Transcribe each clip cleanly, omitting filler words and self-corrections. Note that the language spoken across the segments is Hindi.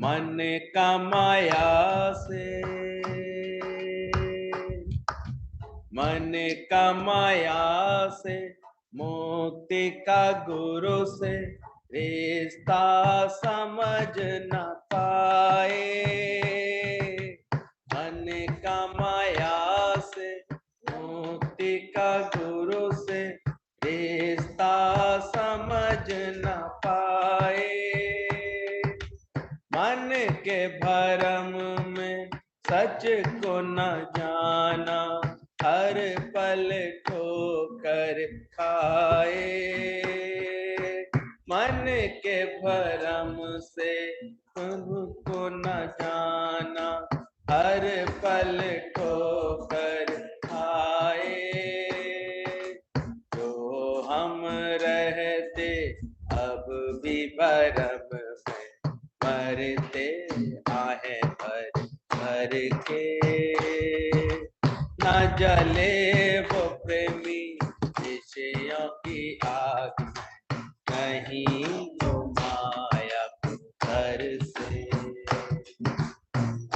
मन का माया से, मन का माया से, मुक्ति का गुरु से रिश्ता समझ न पाए। मन का माया से, मुक्ति का गुरु से रिश्ता समझ न पाए। मन के भरम में सच को न जाना, हर पल ठोकर खाए। मन के भरम से को न जाना, हर पल ठोकर खाए। जो हम रहते अब भी भरम में, मरते आहे भर भर के। न जले वो प्रेमी विषयों की आग में, नहीं वो माया घर से।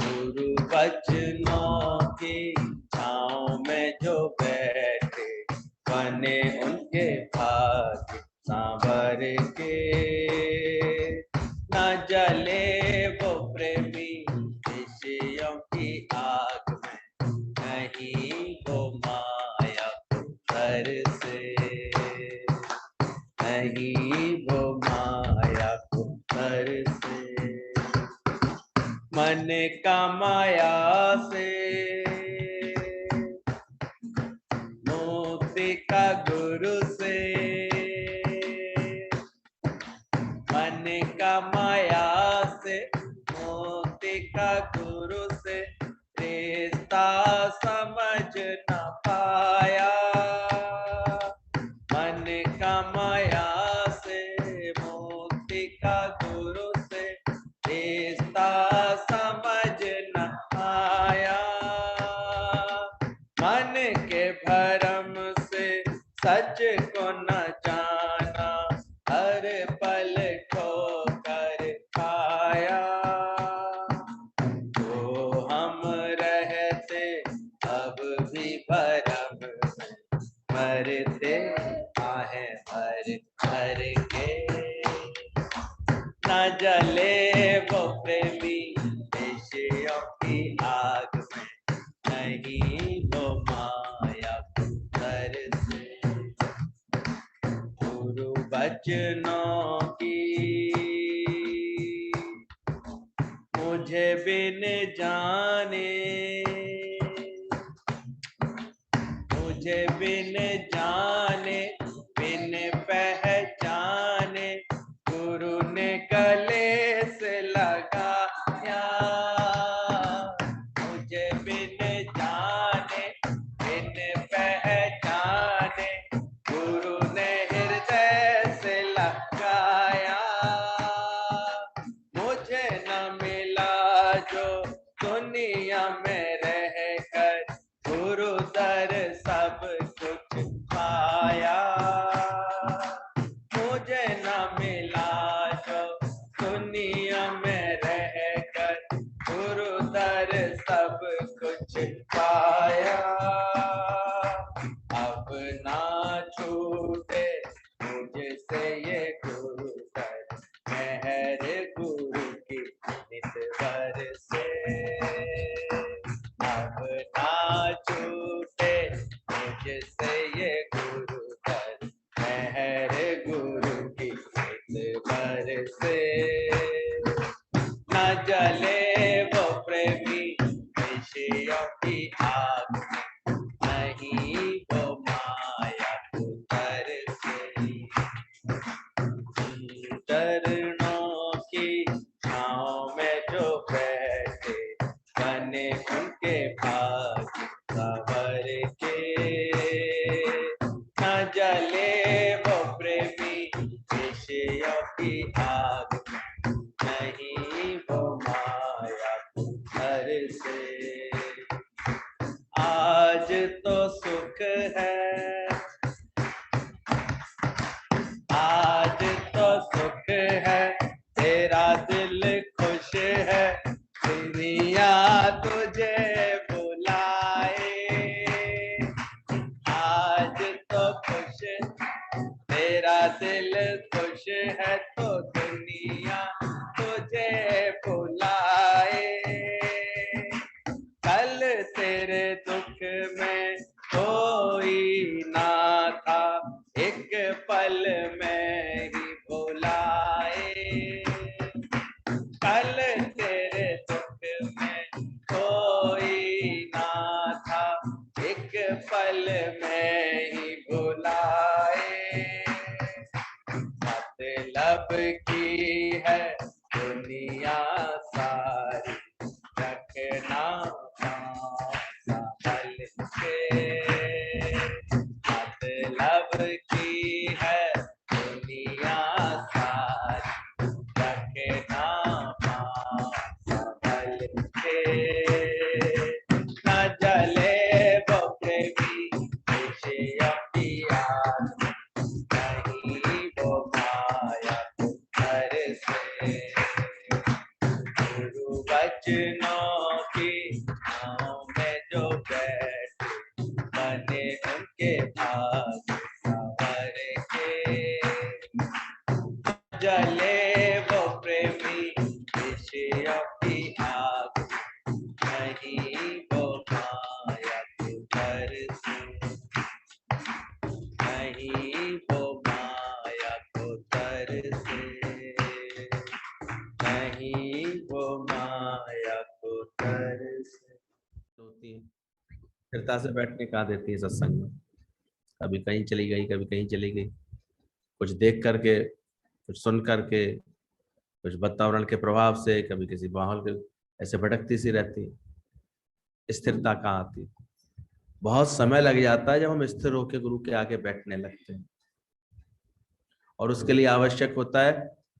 गुरु वचनों की छाँव में जो बैठे, बने उनके भाग्य सांवर के। न जले वो प्रेमी विषयों की आग में, नहीं वो माया घर से, नहीं वो माया घर से। मन का माया से, मुक्ति का गुरु से। मन का माया से, मुक्ति का गुरु से रिश्ता समझ न पाया। मन का माया से, मुक्ति का गुरु से रिश्ता समझ न आया। मन के भरम से सच को न जाना, हर पल ठोकर खाया। तो हम रहते अब भी भरम में, मरते आहे भर भर के। न जले वो प्रेमी विषयों की आग में, नहीं वो माया घर से। गुरु वचनों की मुझे बिन जाने, मुझे बिन जाने बिन पहचाने, गुरु ने गले से लगाया। मुझे बिन जाने बिन पहचाने, गुरु ने हृदय से लगाया। मुझे न मिला जो दुनिया में रहकर, गुरु दर सब कुछ पाया। मुझे न मिला जो दुनिया में रहकर, गुरु दर सब कुछ पाया। अब ना छूटे मुझसे ये गुरु दर, मेहर गुरु की निस्वर से। अब ना छूटे मुझसे ये गुरु दर, मेहर गुरु की निस्वर से। न जले वो प्रेमी विषयों की आग में, नहीं वो माया घर से। चरणों की छाँव में जो बैठे, बने उनके भाग्य संवर के। न जले वो प्रेमी विषयों की आग में, नहीं वो माया घर से। आज तो सुख है, आज तो सुख है, तेरा दिल खुश कल तेरे दुख में कोई ना था, एक पल में ही भुलाए। मतलब की है दुनिया सारी, रखना संभल के। मतलब की है दुनिया सारी, रखना संभल के। न जले वो प्रेमी विषय की आग, नहीं वो माया घर से। गुरु वचनों की छाँव में जो बैठे, बने उनके भाग संवर के। जले वो प्रेमी विषयों की आग, नहीं वो माया घर से, नहीं वो माया घर से, नहीं वो माया घर से। होती है स्थिरता से बैठने कहाँ देती है सत्संग में। कभी कहीं चली गई, कभी कहीं चली गई, कुछ देख करके, कुछ सुन करके, कुछ वातावरण के प्रभाव से, कभी किसी माहौल के, ऐसे भटकती सी रहती है। स्थिरता कहाँ आती है? बहुत समय लग जाता है जब हम स्थिर होकर गुरु के आगे बैठने लगते हैं। और उसके लिए आवश्यक होता है,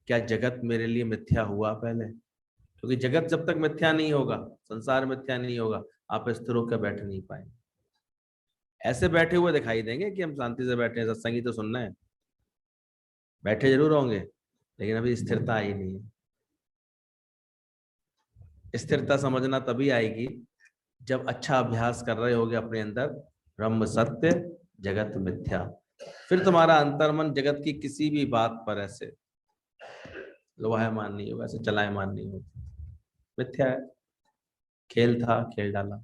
क्या जगत मेरे लिए मिथ्या हुआ पहले? क्योंकि जगत जब तक मिथ्या नहीं होगा, संसार मिथ्या नहीं होगा, आप स्थिर होकर बैठ नहीं पाएंगे। ऐसे बैठे हुए दिखाई देंगे कि हम शांति से बैठे हैं, सत्संगी तो सुनना है, बैठे जरूर होंगे, लेकिन अभी स्थिरता आई नहीं है। स्थिरता समझना तभी आएगी जब अच्छा अभ्यास कर रहे होगे अपने अंदर, ब्रह्म सत्य जगत मिथ्या। फिर तुम्हारा अंतर्मन जगत की किसी भी बात पर ऐसे लोहायमान नहीं होगा, ऐसे चलायमान नहीं होगा। मिथ्या है, खेल था, खेल डाला।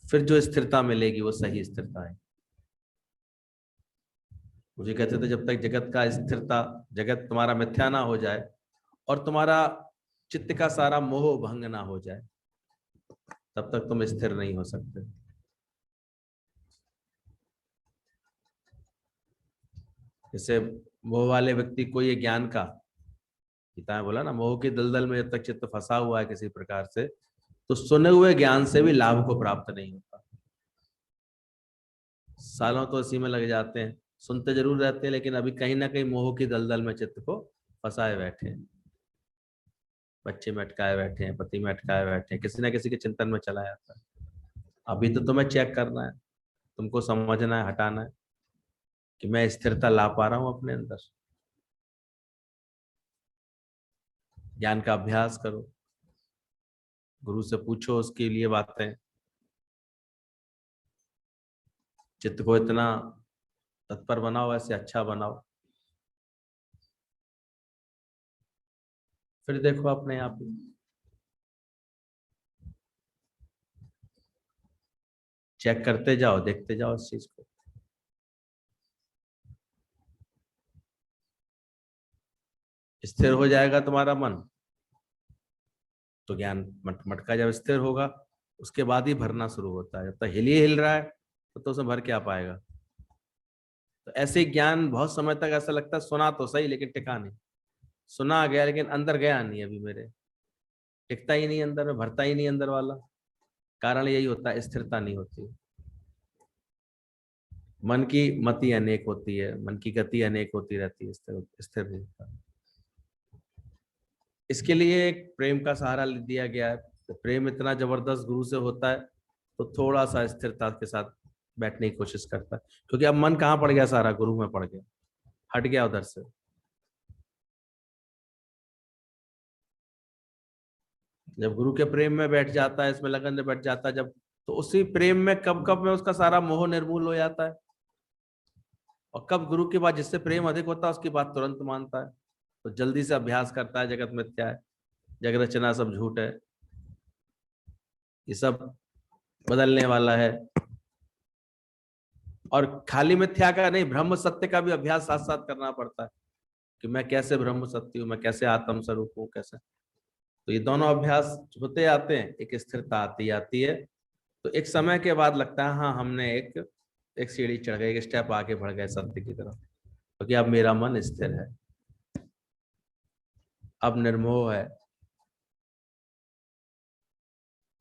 फिर जो स्थिरता मिलेगी वो सही स्थिरता है। मुझे कहते थे जब तक जगत का स्थिरता, जगत तुम्हारा मिथ्या ना हो जाए और तुम्हारा चित्त का सारा मोह भंग ना हो जाए, तब तक तुम स्थिर नहीं हो सकते। जैसे मोह वाले व्यक्ति को ये ज्ञान का, गीता में बोला ना, मोह के दलदल में जब तक चित्त फंसा हुआ है किसी प्रकार से, तो सुने हुए ज्ञान से भी लाभ को प्राप्त नहीं होता। सालों तो इसी में लग जाते हैं, सुनते जरूर रहते हैं, लेकिन अभी कहीं ना कहीं मोह की दलदल में चित्त को फंसाए बैठे हैं। बच्चे में अटकाए बैठे हैं, पति में अटकाए बैठे हैं, किसी ना किसी के चिंतन में चला जाता है। अभी तो तुम्हें चेक करना है, तुमको समझना है, हटाना है कि मैं स्थिरता ला पा रहा हूं अपने अंदर। ज्ञान का अभ्यास करो, गुरु से पूछो उसके लिए बातें, चित्त को इतना तत्पर बनाओ, ऐसे अच्छा बनाओ, फिर देखो अपने आप ही चेक करते जाओ, देखते जाओ इस चीज को। स्थिर हो जाएगा तुम्हारा मन तो ज्ञान मटका जब स्थिर होगा उसके बाद ही भरना शुरू होता है। जब तक हिल ही हिल रहा है तो उसमें भर क्या पाएगा? तो ऐसे ज्ञान बहुत समय तक ऐसा लगता है सुना तो सही लेकिन टिका नहीं, सुना गया लेकिन अंदर गया नहीं, अभी मेरे टिकता ही नहीं अंदर में, भरता ही नहीं अंदर वाला। कारण यही होता है, स्थिरता नहीं होती। मन की मति अनेक होती है, मन की गति अनेक होती रहती है, स्थिर स्थिर नहीं होता। इसके लिए एक प्रेम का सहारा दिया गया है। तो प्रेम इतना जबरदस्त गुरु से होता है तो थोड़ा सा स्थिरता के साथ बैठने की कोशिश करता है, क्योंकि अब मन कहाँ पड़ गया, सारा गुरु में पड़ गया, हट गया उधर से। जब गुरु के प्रेम में बैठ जाता है, इसमें लगन में बैठ जाता है जब, तो उसी प्रेम में कब कब में उसका सारा मोह निर्मूल हो जाता है। और कब गुरु के बाद जिससे प्रेम अधिक होता है उसकी बात तुरंत मानता है, तो जल्दी से अभ्यास करता है, जगत मिथ्या है, जग रचना सब झूठ है, ये सब बदलने वाला है। और खाली मिथ्या का नहीं, ब्रह्म सत्य का भी अभ्यास साथ साथ करना पड़ता है कि मैं कैसे ब्रह्म सत्य हूँ, मैं कैसे आत्म स्वरूप हूँ, कैसे। तो ये दोनों अभ्यास होते आते हैं, एक स्थिरता आती आती है। तो एक समय के बाद लगता है हाँ हमने एक एक सीढ़ी चढ़ गए, एक स्टेप आगे बढ़ गए सत्य की तरफ, क्योंकि अब मेरा मन स्थिर है, अब निर्मोह है।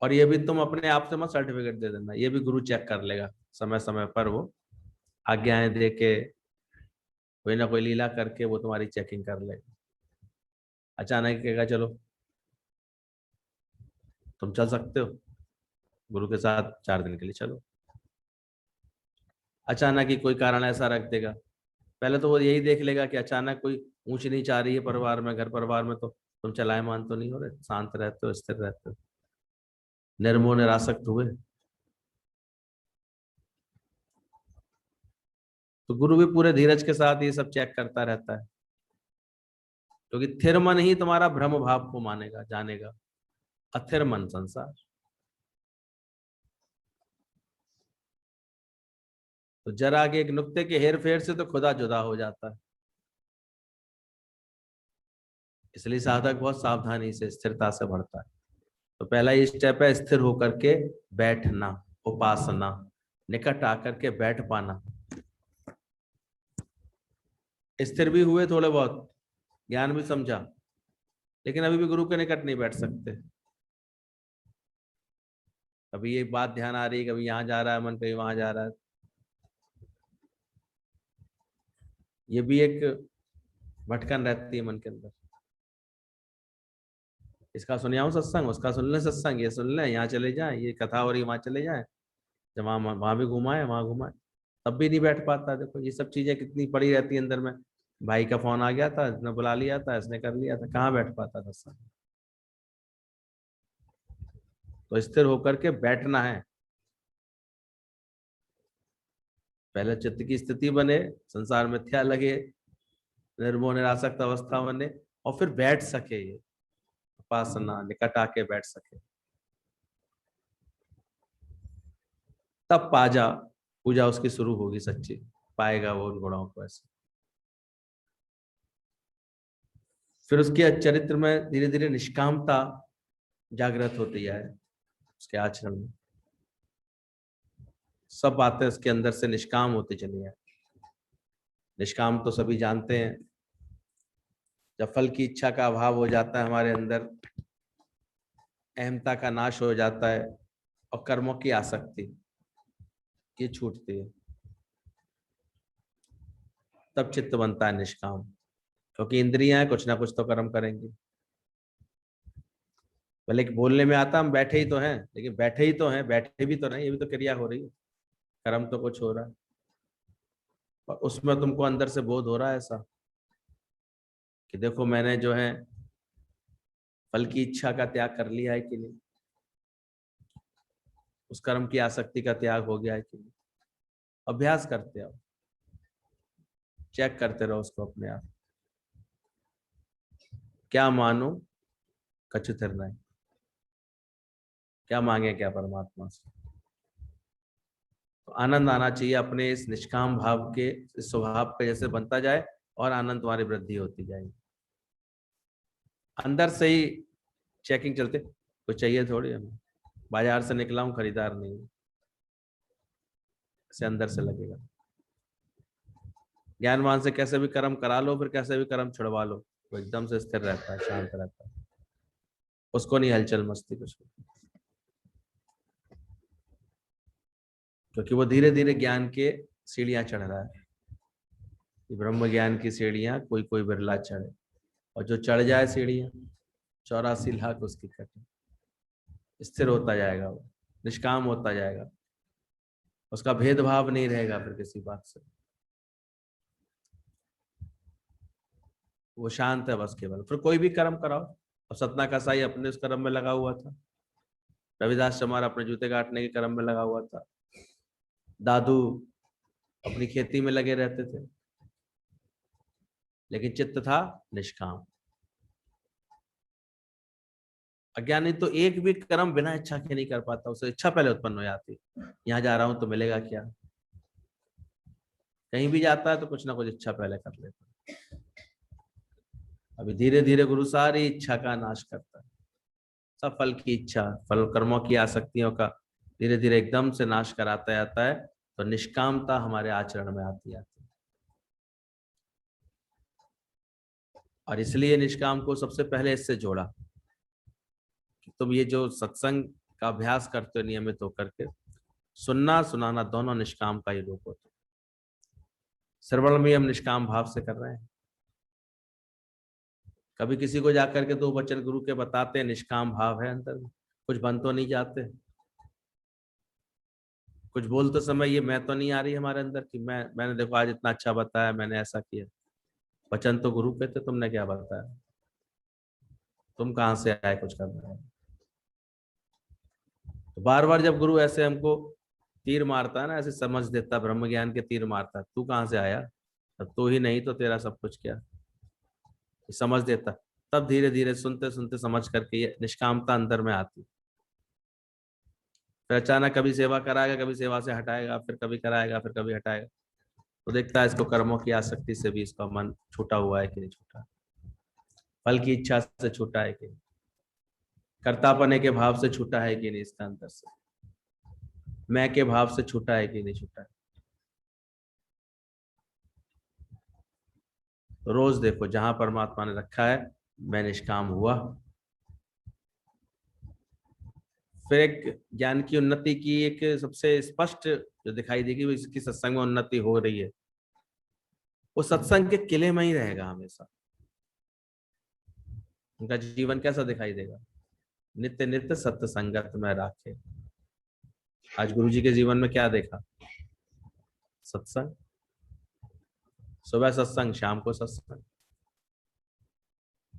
और ये भी तुम अपने आप से मत सर्टिफिकेट दे देना, ये भी गुरु चेक कर लेगा समय समय पर, वो आज्ञाएं दे के, कोई ना कोई लीला करके वो तुम्हारी चेकिंग कर लेगा। अचानक कहेगा चलो तुम चल सकते हो, गुरु के साथ 4 दिन के लिए चलो। अचानक ही कोई कारण ऐसा रख देगा, पहले तो वो यही देख लेगा कि अचानक कोई ऊंच नीच आ रही है परिवार में, घर परिवार में, तो तुम चलायमान तो नहीं हो रहे, शांत रहते हो, स्थिर रहते हो, निर्मोह निरासक्त हुए। तो गुरु भी पूरे धीरज के साथ ये सब चेक करता रहता है, क्योंकि थिर मन ही तुम्हारा भ्रम भाव को मानेगा, जानेगा। अथिर मन संसार। तो जरा के एक नुक्ते के हेर फेर से तो खुदा जुदा हो जाता है। इसलिए साधक बहुत सावधानी से, स्थिरता से बढ़ता है। तो पहला ये स्टेप है स्थिर होकर के बैठना, उपासना, निकट आकर के बैठ पाना। स्थिर भी हुए थोड़े बहुत, ज्ञान भी समझा, लेकिन अभी भी गुरु के निकट नहीं बैठ सकते। कभी ये बात ध्यान आ रही है, कभी यहाँ जा रहा है मन, कभी वहां जा रहा है। ये भी एक भटकन रहती है मन के अंदर। इसका सुनियाऊं सत्संग, उसका सुन ले सत्संग, ये सुन ले, यहाँ चले जाए, ये कथा हो रही वहां चले जाए, जब वहां भी घुमाए, वहां घुमाए, तब भी नहीं बैठ पाता। देखो ये सब चीजें कितनी पड़ी रहती है अंदर में। भाई का फोन आ गया था, इसने बुला लिया था, इसने कर लिया था, कहाँ बैठ पाता था सत्संग। तो स्थिर होकर के बैठना है। पहले चित्त की स्थिति बने, संसार मिथ्या लगे, निर्मोह निरासक्त अवस्था बने, और फिर बैठ सके, ये उपासना, निकट आके बैठ सके। तब पाजा पूजा उसकी शुरू होगी सच्ची, पाएगा वो उन गुणों को ऐसे। फिर उसके चरित्र में धीरे धीरे निष्कामता जागृत होती है, उसके आचरण में सब बातें उसके अंदर से निष्काम होती चली है। निष्काम तो सभी जानते हैं, जब फल की इच्छा का अभाव हो जाता है हमारे अंदर, अहमता का नाश हो जाता है, और कर्मों की आसक्ति ये छूटती है, तब चित्त बनता है निष्काम। क्योंकि इंद्रियां कुछ ना कुछ तो कर्म करेंगी। भले बोलने में आता हम बैठे ही तो हैं, लेकिन बैठे ही तो हैं, बैठे भी तो नहीं, ये भी तो क्रिया हो रही है, कर्म तो कुछ हो रहा है। और उसमें तुमको अंदर से बोध हो रहा है ऐसा कि देखो मैंने जो है फल की इच्छा का त्याग कर लिया है कि नहीं, उस कर्म की आसक्ति का त्याग हो गया है कि नहीं। अभ्यास करते हो, चेक करते रहो उसको अपने आप। क्या मानो कछु थिर नहीं, क्या मांगे क्या परमात्मा से। तो आनंद आना चाहिए अपने इस निष्काम भाव के, इस स्वभाव पे जैसे बनता जाए, और आनंद तुम्हारी वृद्धि होती जाएगी। अंदर से ही चेकिंग चलते, कुछ चाहिए थोड़ी हमें, बाजार से निकला हूं खरीदार नहीं हूं, से अंदर से लगेगा। ज्ञानवान से कैसे भी कर्म करा लो, फिर कैसे भी कर्म छुड़वा लो, वो एकदम से स्थिर रहता है, शांत रहता है, उसको नहीं हलचल मस्ती कुछ, क्योंकि वो धीरे धीरे ज्ञान के सीढ़ियां चढ़ रहा है। ब्रह्म ज्ञान की सीढ़ियां कोई कोई बिरला चढ़े, और जो चढ़ जाए सीढ़ियां 84 लाख उसकी कटे। स्थिर होता जाएगा वो, निष्काम होता जाएगा, उसका भेदभाव नहीं रहेगा फिर किसी बात से, वो शांत है बस केवल। फिर कोई भी कर्म कराओ। और सतना कसाई अपने उस कर्म में लगा हुआ था, रविदास चमार अपने जूते काटने के कर्म में लगा हुआ था, दादू अपनी खेती में लगे रहते थे, लेकिन चित्त था निष्काम। अज्ञानी तो एक भी कर्म बिना इच्छा के नहीं कर पाता, उसे इच्छा पहले उत्पन्न हो जाती, यहाँ जा रहा हूं तो मिलेगा क्या, कहीं भी जाता है तो कुछ ना कुछ इच्छा पहले कर लेता। अभी धीरे धीरे गुरु सारी इच्छा का नाश करता है, सब फल की इच्छा, फल कर्मों की आसक्तियों का धीरे धीरे एकदम से नाश कराता जाता है। तो निष्कामता हमारे आचरण में आती है। और इसलिए निष्काम को सबसे पहले इससे जोड़ा कि तुम ये जो सत्संग का अभ्यास करते हो नियमित होकर के, सुनना सुनाना दोनों निष्काम का ही रूप होता है। श्रवण में हम निष्काम भाव से कर रहे हैं। कभी किसी को जाकर के 2 वचन गुरु के बताते हैं, निष्काम भाव है अंदर में, कुछ बन तो नहीं जाते, कुछ बोलते समय ये मैं तो नहीं आ रही हमारे अंदर कि मैंने देखो आज इतना अच्छा बताया, मैंने ऐसा किया। वचन तो गुरु के थे, तुमने क्या बताया, तुम कहाँ से आए कुछ करना है। तो बार बार जब गुरु ऐसे हमको तीर मारता है ना, ऐसे समझ देता, ब्रह्म ज्ञान के तीर मारता है, तू कहाँ से आया, तब तू ही नहीं तो तेरा सब कुछ क्या, समझ देता। तब धीरे धीरे सुनते सुनते समझ करके ये निष्कामता अंदर में आती। फिर अचानक कभी सेवा कराएगा, कभी सेवा से हटाएगा, फिर कभी कराएगा, फिर कभी हटाएगा। तो देखता है इसको कर्मों की आसक्ति से भी इसका मन छूटा हुआ है कि नहीं छूटा, फल की इच्छा से छूटा है कि नहीं, कर्तापने के भाव से छूटा है कि नहीं, इसका अंदर से मैं के भाव से छूटा है कि नहीं छूटा है। तो रोज देखो जहां परमात्मा ने रखा है मैं निष्काम हुआ। फिर एक ज्ञान की उन्नति की एक सबसे स्पष्ट जो दिखाई देगी वो इसकी सत्संग में उन्नति हो रही है, वो सत्संग के किले में ही रहेगा हमेशा। उनका जीवन कैसा दिखाई देगा, नित्य नित्य सत्य संगत में राखे। आज गुरु जी के जीवन में क्या देखा, सत्संग, सुबह सत्संग, शाम को सत्संग।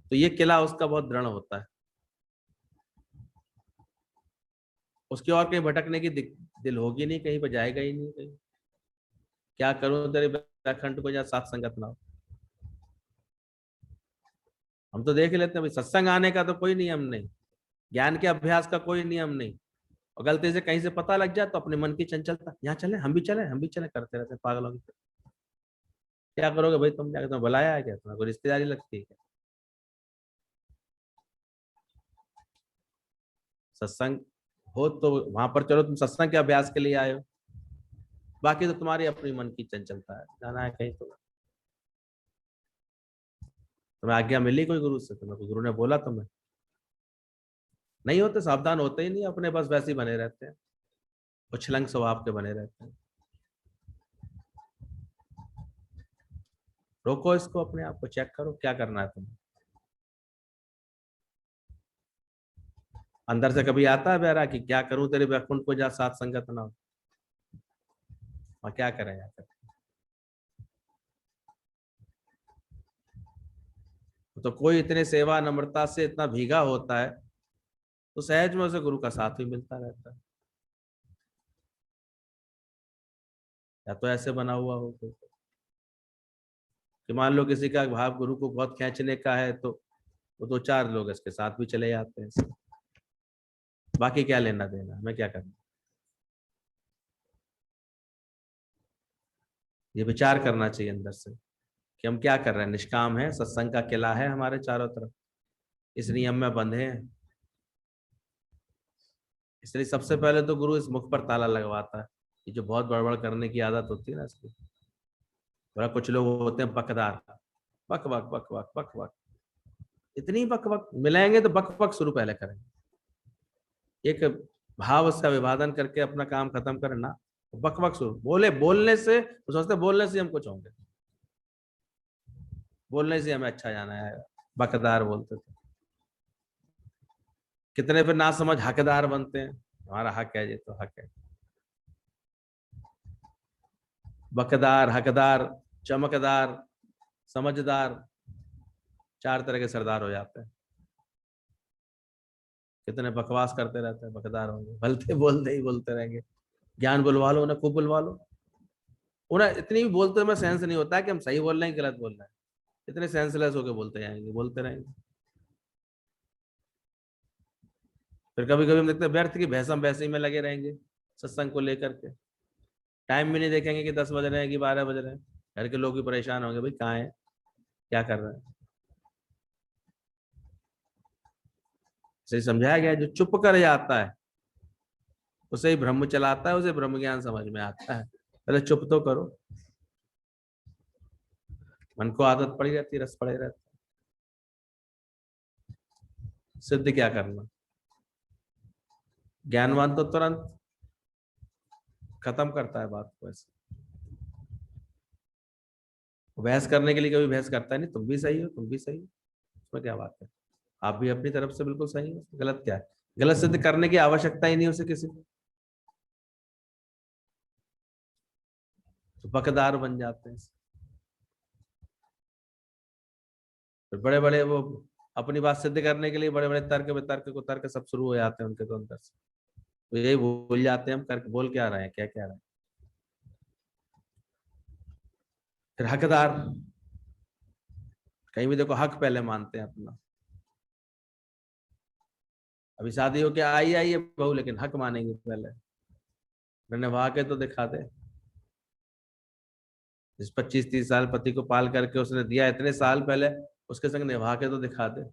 तो ये किला उसका बहुत दृढ़ होता है, उसकी और कहीं भटकने की दिल होगी नहीं, कहीं पर जाएगा ही नहीं। कहीं क्या करूं तेरे बैकुंठ को, या साथ संगत ना हो। हम तो देख लेते हैं भाई, सत्संग आने का तो कोई नियम नहीं, ज्ञान के अभ्यास का कोई नियम नहीं, और गलती से कहीं से पता लग जाए तो अपने मन की चंचलता, यहाँ चले हम भी चले, हम भी चले, करते रहते हैं पागलों की तरह। क्या करोगे भाई, तुम क्या, तुम्हें बुलाया है क्या, तुम्हें कोई रिश्तेदारी लगती है क्या। सत्संग हो तो वहां पर चलो, तुम सत्संग के अभ्यास के लिए आए हो, बाकी तो तुम्हारी अपनी मन की चंचलता है, जाना है कहीं तो। तुम्हें आज्ञा मिली कोई गुरु से, तुम्हें कोई गुरु ने बोला तुम्हें, नहीं होते, सावधान होते ही नहीं, अपने बस वैसे ही बने रहते हैं, उछलंग स्वभाव के बने रहते हैं। रोको इसको, अपने आप को चेक करो क्या करना है तुम्हें। अंदर से कभी आता है बहरा कि क्या करूं तेरे वैकुंठ को, जा साथ संगत ना हो, और क्या करें यार। तो कोई इतने सेवा नम्रता से इतना भीगा होता है तो सहज में उसे गुरु का साथ भी मिलता रहता है। या तो ऐसे बना हुआ हो कोई, कि मान लो किसी का भाव गुरु को बहुत खींचने का है तो वो 2-4 लोग इसके साथ भी चले जाते हैं, बाकी क्या लेना देना, हमें क्या करना। ये विचार करना चाहिए अंदर से कि हम क्या कर रहे हैं, निष्काम है, सत्संग का किला है हमारे चारों तरफ, इस नियम में बंधे हैं। इसलिए सबसे पहले तो गुरु इस मुख पर ताला लगवाता है, ये जो बहुत बड़बड़ करने की आदत होती है ना इसकी। बड़ा कुछ लोग होते हैं बकदार, बक बक बक बक बक बक, इतनी बक बक मिलेंगे तो बक बक शुरू पहले करेंगे, एक भाव उसका विभाजन करके अपना काम खत्म करना, बक बक शुरू, बोलने से तो सोचते बोलने से हम कुछ होंगे, बोलने से हमें अच्छा जाना है, बकदार बोलते थे। कितने फिर ना समझ हकदार बनते हैं, हमारा हक है ये तो हक है। बकदार, हकदार, चमकदार, समझदार, 4 तरह के सरदार हो जाते हैं। कितने बकवास करते रहते हैं, बकदार होंगे, भलते बोलते ही बोलते रहेंगे, ज्ञान बुलवा लो उन्हें, खूब बुलवा लो उन्हें, इतनी भी बोलते में सेंस नहीं होता है कि हम सही बोल रहे हैं गलत बोल रहे हैं, इतने सेंसलेस होकर बोलते जाएंगे, बोलते रहेंगे। फिर कभी कभी हम देखते हैं व्यर्थ की भैसम भैसी में लगे रहेंगे सत्संग को लेकर के, टाइम भी नहीं देखेंगे कि 10 बज रहे हैं कि 12 बज रहे हैं। घर के लोग भी परेशान होंगे, भाई कहाँ है, क्या कर रहे हैं। इसे समझाया गया जो चुप कर जाता है उसे ही ब्रह्म चलाता है, उसे ब्रह्म ज्ञान समझ में आता है। पहले चुप तो करो। मन को आदत पड़ी रहती है, रस पड़े रहता है। सिद्ध क्या करना? ज्ञानवान तो तुरंत खत्म करता है बात को। ऐसे बहस करने के लिए कभी बहस करता है नहीं, तुम भी सही हो, तुम भी सही हो, उसमें क्या बात है? आप भी अपनी तरफ से बिल्कुल सही हो, गलत क्या है? गलत सिद्ध करने की आवश्यकता ही नहीं उसे किसी को। तो बकदार बन जाते हैं। फिर बड़े बड़े वो अपनी बात सिद्ध करने के लिए बड़े बड़े तर्क वितर्क को तर्क सब शुरू हो जाते हैं उनके तो अंदर से। तो यही भूल जाते हैं हम कर बोल क्या रहे हैं, क्या क्या रहे हैं। फिर हकदार, कहीं भी देखो हक पहले मानते हैं अपना। अभी शादी हो के आई आई है बहू, लेकिन हक मानेंगे पहले। निभा के तो दिखा दे। जिस 25-30 साल पति को पाल करके उसने दिया इतने साल पहले, उसके संग निभा के तो दिखा दे।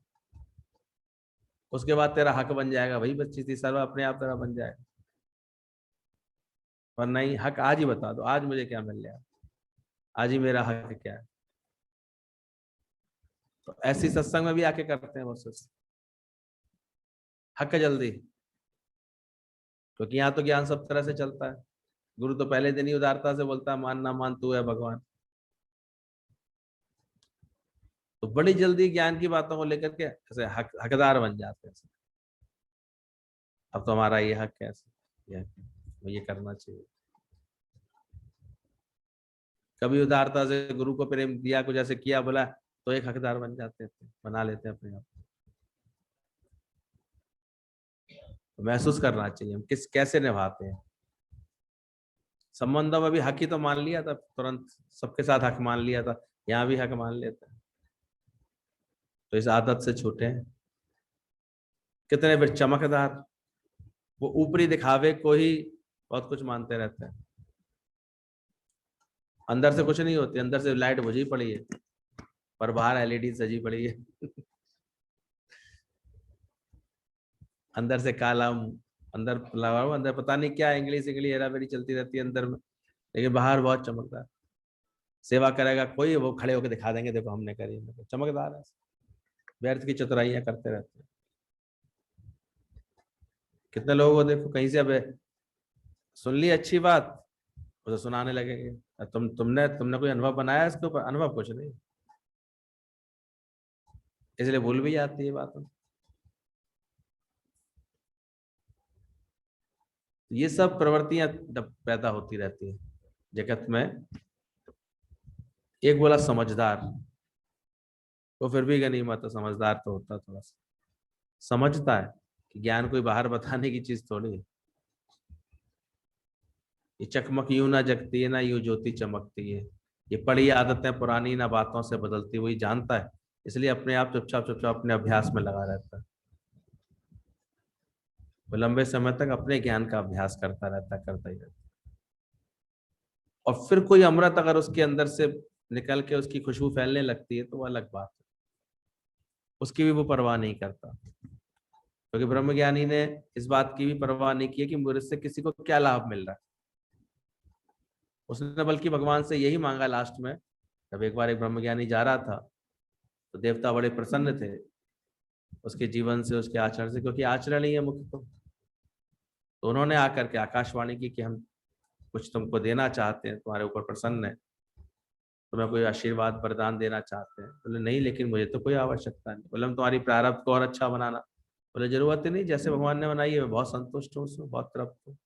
उसके बाद तेरा हक बन जाएगा भाई, 25-30 साल में अपने आप तेरा बन जाएगा। पर नहीं, हक आज ही बता दो, आज मुझे क्या मिल रहा है, आज ही मेरा हक क्या है। तो ऐसी सत्संग में भी आके करते हैं बहुत से हक जल्दी, क्योंकि यहाँ तो ज्ञान सब तरह से चलता है। गुरु तो पहले दिन ही उदारता से बोलता है मान ना मान तू है भगवान। तो बड़ी जल्दी ज्ञान की बातों को लेकर के ऐसे हकदार बन जाते हैं। अब तो हमारा ये हक है, ये करना चाहिए। कभी उदारता से गुरु को प्रेम दिया, कुछ ऐसे किया बोला, तो एक हकदार बन जाते थे, बना लेते हैं अपने आप। तो महसूस करना चाहिए हम किस कैसे निभाते हैं संबंधों में भी। हक ही तो मान लिया था तुरंत, सबके साथ हक मान लिया था, यहाँ भी हक मान लेते हैं। तो इस आदत से छूटे हैं। कितने फिर चमकदार, वो ऊपरी दिखावे को ही बहुत कुछ मानते रहते हैं, अंदर से कुछ नहीं होती। अंदर से लाइट बुझी पड़ी है पर बाहर एलईडी सजी पड़ी है। अंदर से काला, अंदर लगा हुआ, अंदर पता नहीं क्या इंग्लिश इंग्लिश हेरा फेरी चलती रहती है अंदर में, लेकिन बाहर बहुत चमकदार। सेवा करेगा कोई, वो खड़े होकर दिखा देंगे देखो हमने करी, चमकदार है। व्यर्थ की चतुराइयां करते रहते हैं। कितने लोगों को देखो कहीं से अब सुन ली अच्छी बात, उसे सुनाने लगेंगे। तुमने तुमने कोई अनुभव बनाया इसके ऊपर? अनुभव कुछ नहीं, इसलिए भूल भी जाती है बात। ये सब प्रवृत्तियां पैदा होती रहती है जगत में। एक बोला समझदार, वो फिर भी गनीमत है, समझदार तो होता है थोड़ा सा, समझता है कि ज्ञान कोई बाहर बताने की चीज थोड़ी है। ये चकमक यूं ना जगती है ना यूं ज्योति चमकती है, ये पड़ी आदतें पुरानी ना बातों से बदलती, वही जानता है। इसलिए अपने आप चुपचाप चुपचाप अपने अभ्यास में लगा रहता है। वो लंबे समय तक अपने ज्ञान का अभ्यास करता रहता है, करता ही रहता है। और फिर कोई अमृत अगर उसके अंदर से निकल के उसकी खुशबू फैलने लगती है तो वो अलग बात है, उसकी भी वो परवाह नहीं करता। क्योंकि ब्रह्मज्ञानी ने इस बात की भी परवाह नहीं की कि मुझे से किसी को क्या लाभ मिल रहा है। उसने बल्कि भगवान से यही मांगा लास्ट में, जब एक बार एक ब्रह्मज्ञानी जा रहा था तो देवता बड़े प्रसन्न थे उसके जीवन से, उसके आचरण से, क्योंकि आचरण ही है मुख्य। तो उन्होंने आकर के आकाशवाणी की कि हम कुछ तुमको देना चाहते हैं, तुम्हारे ऊपर प्रसन्न है, तुम्हें कोई आशीर्वाद वरदान देना चाहते हैं। बोले नहीं, लेकिन मुझे तो कोई आवश्यकता नहीं। बोले हम तुम्हारी प्रारब्ध को और अच्छा बनाना। बोले जरूरत ही नहीं, जैसे भगवान ने बनाई है मैं बहुत संतुष्ट हूँ उसमें, बहुत तृप्त हूँ,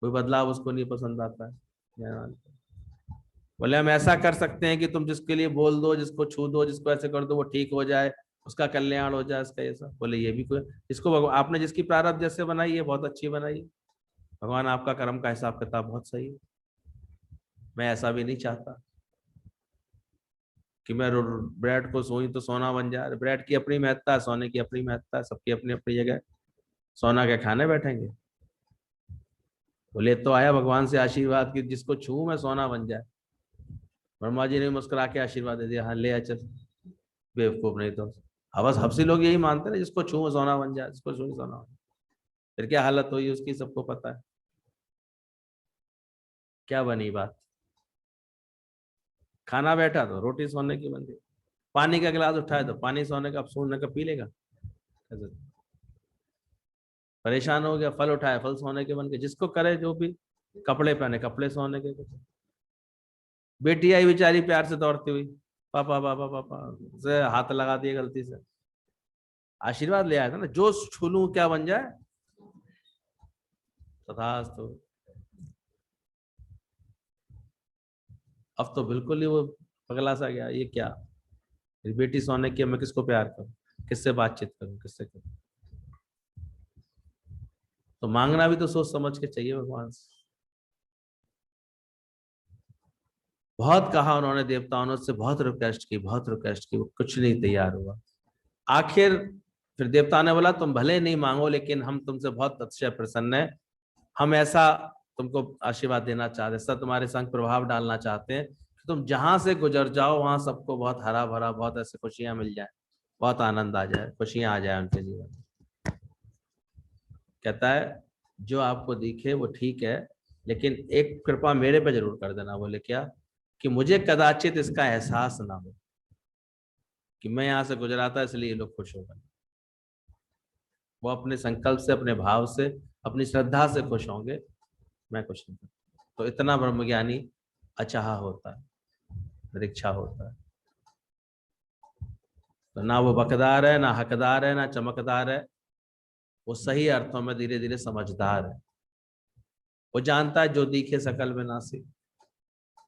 कोई बदलाव उसको नहीं पसंद आता है। बोले हम ऐसा कर सकते हैं कि तुम जिसके लिए बोल दो, जिसको छू दो, जिसको ऐसे कर दो वो ठीक हो जाए, उसका कल्याण हो जाए, उसका ऐसा। बोले ये भी कोई, इसको आपने जिसकी प्रारब्ध जैसे बनाई है बहुत अच्छी बनाई है, भगवान आपका कर्म का हिसाब किताब बहुत सही है। मैं ऐसा भी नहीं चाहता कि मैं ब्रेड को सोई तो सोना बन जाए। ब्रेड की अपनी महत्ता है, सोने की अपनी महत्ता है, सबकी अपनी अपनी जगह। सोना के खाने बैठेंगे? बोले तो आया भगवान से आशीर्वाद कि जिसको छू मैं सोना बन जाए। ब्रह्मा जी ने मुस्कुरा के आशीर्वाद दे दिया, हाँ ले आ चल, बेवकूफ नहीं तो। बस हफ्सी लोग यही मानते हैं ना, जिसको छू सोना बन जाए, जिसको छू सोना बन जाए। फिर क्या हालत हुई उसकी सबको पता है, क्या बनी बात। खाना बैठा तो रोटी सोने की बन गई, पानी का गिलास उठाए तो पानी सोने का, अब सोने का पी लेगा कैसे? परेशान हो गया, फल उठाए फल सोने के बन गए, जिसको करे जो भी, कपड़े पहने कपड़े सोने के। बेटी आई बेचारी प्यार से दौड़ती हुई, पापा पापा पापा, से हाथ लगा दिए गलती से, आशीर्वाद ले आया था ना, जो छू लूं क्या बन जाए, तथास्तु। अब तो बिल्कुल ही वो पगला सा गया, ये क्या, मेरी बेटी सोने की, मैं किसको प्यार करूं, किससे बातचीत करूं, किससे करूं। तो मांगना भी तो सोच समझ के चाहिए भगवान से। बहुत कहा उन्होंने देवताओं ने उससे, बहुत रिक्वेस्ट की, बहुत रिक्वेस्ट की, वो कुछ नहीं तैयार हुआ। आखिर फिर देवता ने बोला तुम भले नहीं मांगो, लेकिन हम तुमसे बहुत अतिशय प्रसन्न है, हम ऐसा तुमको आशीर्वाद देना चाहते, ऐसा तुम्हारे संग प्रभाव डालना चाहते हैं कि तुम जहां से गुजर जाओ वहां सबको बहुत हरा भरा, बहुत ऐसे खुशियां मिल जाए, बहुत आनंद आ जाए, खुशियां आ जाए उनके जीवन में। कहता है जो आपको दिखे वो ठीक है, लेकिन एक कृपा मेरे पे जरूर कर देना। बोले क्या? कि मुझे कदाचित इसका एहसास ना हो कि मैं यहाँ से गुजरा था इसलिए ये लोग खुश हो गए। वो अपने संकल्प से, अपने भाव से, अपनी श्रद्धा से खुश होंगे, मैं खुश नहीं। तो इतना ब्रह्मज्ञानी अचाहा होता है, दीक्षा होता है। तो ना वो बकदार है, ना हकदार है, ना चमकदार है, वो सही अर्थों में धीरे धीरे समझदार है। वो जानता है जो दिखे सकल विनाशी,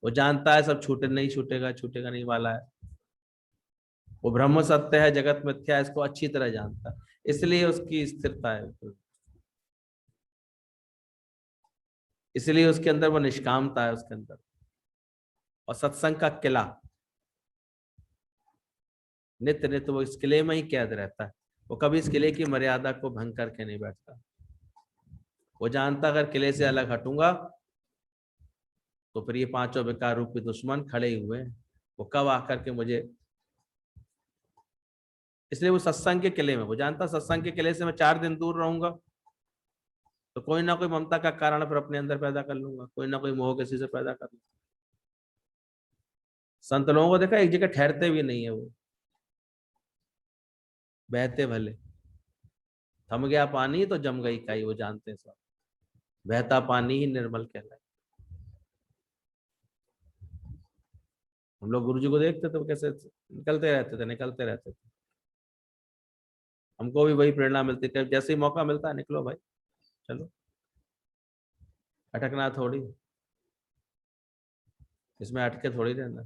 वो जानता है सब छूटे नहीं, छूटेगा छूटेगा नहीं वाला है। वो ब्रह्म सत्य है, जगत मिथ्या है, इसको अच्छी तरह जानता है, इसलिए उसकी स्थिरता है, इसलिए उसके अंदर वो निष्कामता है उसके अंदर। और सत्संग का किला, नित्य नित्य वो इस किले में ही कैद रहता है, वो कभी इस किले की मर्यादा को भंग करके नहीं बैठता। वो जानता अगर किले से अलग हटूंगा तो फिर ये पांचों विकार रूपी दुश्मन खड़े ही हुए हैं, वो कब आकर के मुझे, इसलिए वो सत्संग के किले में, वो जानता सत्संग के किले से मैं 4 दिन दूर रहूंगा तो कोई ना कोई ममता का कारण फिर अपने अंदर पैदा कर लूंगा, कोई ना कोई मोह किसी से पैदा कर लूंगा। संत लोगों को देखा एक जगह ठहरते भी नहीं है वो, बहते भले, थम गया पानी तो जम गई काई, वो जानते हैं सब, बहता पानी ही निर्मल कहलाए। हम लोग गुरु जी को देखते थे वो कैसे निकलते रहते थे, निकलते रहते थे। हमको भी वही प्रेरणा मिलती थी, जैसे ही मौका मिलता है निकलो भाई, चलो, अटकना थोड़ी, इसमें अटके थोड़ी रहना।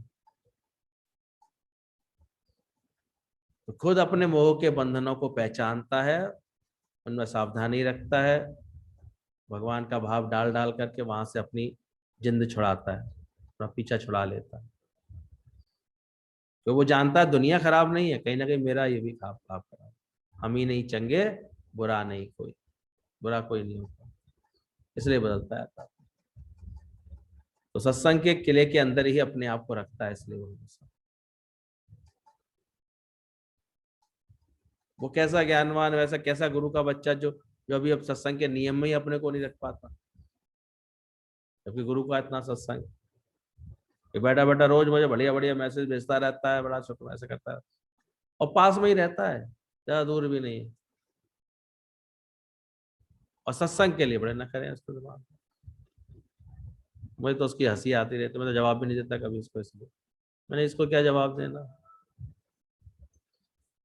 तो खुद अपने मोह के बंधनों को पहचानता है, उनमें सावधानी रखता है, भगवान का भाव डाल डाल करके वहां से अपनी जिंद छुड़ाता है, अपना पीछा छुड़ा लेता है। तो वो जानता है दुनिया खराब नहीं है, कहीं ना कहीं मेरा ये भी खाप खाप खराब, हम ही नहीं चंगे, बुरा नहीं कोई, बुरा कोई नहीं होता, इसलिए बदलता है। तो सत्संग के किले के अंदर ही अपने आप को रखता है, इसलिए वो कैसा ज्ञानवान, वैसा कैसा गुरु का बच्चा जो जो अभी अब सत्संग के नियम में ही अपने को नहीं रख पाता, जबकि गुरु का इतना सत्संग, ये बैठा बैठा रोज मुझे बढ़िया बढ़िया मैसेज भेजता रहता है, बड़ा शुक्र ऐसे करता है, और पास में ही रहता है, ज्यादा दूर भी नहीं है, और सत्संग के लिए बड़े न करें उसके दिमाग में। मुझे तो उसकी हंसी आती रहती, मैं तो जवाब भी नहीं देता कभी इसको, इसलिए मैंने इसको क्या जवाब देना,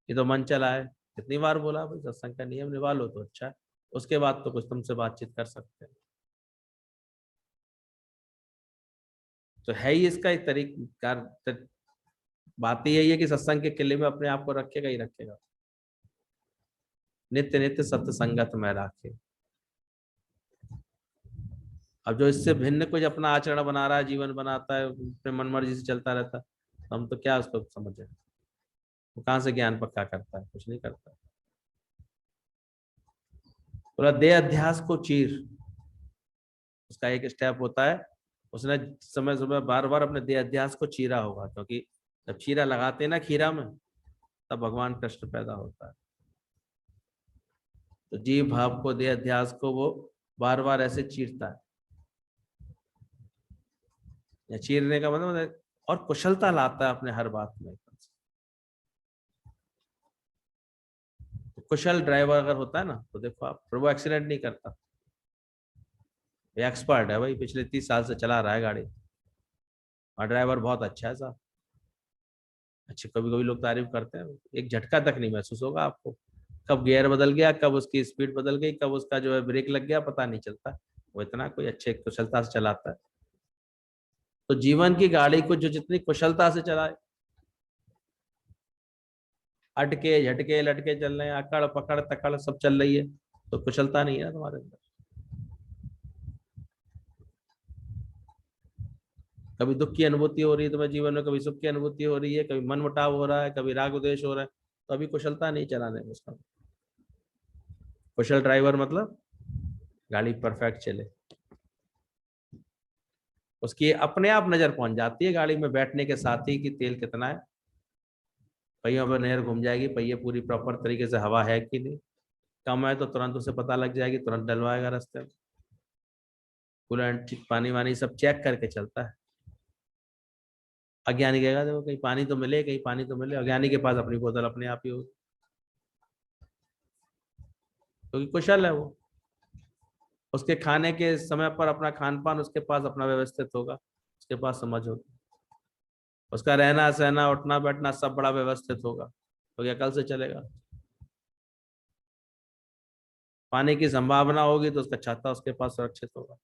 ये तो मन चला है। कितनी बार बोला भाई सत्संग का नियम निभा लो तो अच्छा है, उसके बाद तो कुछ तुमसे बातचीत कर सकते हैं। तो है ही इसका एक तरीका, बात ही यही है कि सत्संग के किले में अपने आप को रखेगा ही रखेगा, नित्य नित्य सत्य संगत में रखे। अब जो इससे भिन्न कुछ अपना आचरण बना रहा है, जीवन बनाता है, अपने मन मर्जी से चलता रहता है, तो हम तो क्या उसको समझे, वो कहाँ से ज्ञान पक्का करता है, कुछ नहीं करता। बोला दे अध्यास को चीर, उसका एक स्टेप होता है, उसने समय समय बार बार अपने देह अध्यास को चीरा होगा, क्योंकि जब चीरा लगाते हैं ना खीरा में, तब भगवान कृष्ण पैदा होता है। तो जीव भाव को, देह अध्यास को वो बार बार ऐसे चीरता है, या चीरने का मतलब और कुशलता लाता है अपने हर बात में। कुशल ड्राइवर अगर होता है ना, तो देखो आप, फिर वो एक्सीडेंट नहीं करता, एक्सपर्ट है भाई, पिछले 30 साल से चला रहा है गाड़ी, और ड्राइवर बहुत अच्छा है साहब। अच्छे, कभी कभी लोग तारीफ करते हैं, एक झटका तक नहीं महसूस होगा आपको, कब गियर बदल गया, कब उसकी स्पीड बदल गई, कब उसका जो है ब्रेक लग गया, पता नहीं चलता। वो इतना कोई अच्छे कुशलता से चलाता है। तो जीवन की गाड़ी को जो जितनी कुशलता से चलाए, अटके झटके लटके चल रहे हैं, अकड़ पकड़ तकड़ सब चल रही है, तो कुशलता नहीं है तुम्हारे अंदर। कभी दुख की अनुभूति हो रही है तुम्हें जीवन में, कभी सुख की अनुभूति हो रही है, कभी मन मुटाव हो रहा है, कभी राग उद्वेष हो रहा है, तो अभी कुशलता नहीं चलाने में उसका। कुशल ड्राइवर मतलब गाड़ी परफेक्ट चले, उसकी अपने आप नजर पहुंच जाती है गाड़ी में बैठने के साथ ही कि तेल कितना है, पहियों पर नहर घूम जाएगी, पहिए पूरी प्रॉपर तरीके से हवा है कि नहीं, कम है तो तुरंत उसे पता लग जाएगी, तुरंत डलवाएगा रास्ते में। कूलेंट पानी वानी सब चेक करके चलता है। अज्ञानी कहेगा देखो कहीं पानी तो मिले, कहीं पानी तो मिले, अज्ञानी के पास अपनी बोतल अपने आप ही होगी, क्योंकि कुशल है वो। उसके खाने के समय पर अपना खान पान उसके पास अपना व्यवस्थित होगा, उसके पास समझ होगी, उसका रहना सहना उठना बैठना सब बड़ा व्यवस्थित होगा, तो क्या कल से चलेगा। पानी की संभावना होगी तो उसका छाता उसके पास सुरक्षित होगा।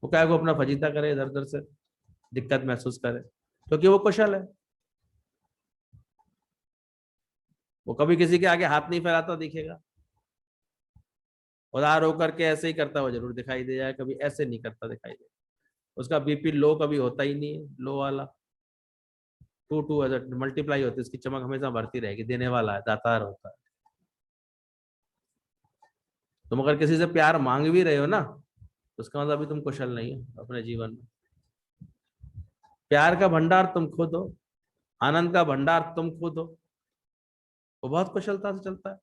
वो क्या को अपना फजीता करे, इधर उधर से दिक्कत महसूस करे, क्योंकि वो कुशल है। वो कभी किसी के आगे हाथ नहीं फैलाता दिखेगा, उदार होकर के ऐसे ही करता हुआ जरूर दिखाई दे जाए, कभी ऐसे नहीं करता दिखाई दे। उसका बीपी लो कभी होता ही नहीं है, लो वाला 2 मल्टीप्लाई होती है, इसकी चमक हमेशा बढ़ती रहेगी, देने वाला है, दातार होता है। तुम अगर किसी से प्यार मांग भी रहे हो ना, तो उसका मतलब अभी तुम कुशल नहीं हो अपने जीवन में। प्यार का भंडार तुम खुद हो, आनंद का भंडार तुम खुद हो, वो बहुत कुशलता से चलता है।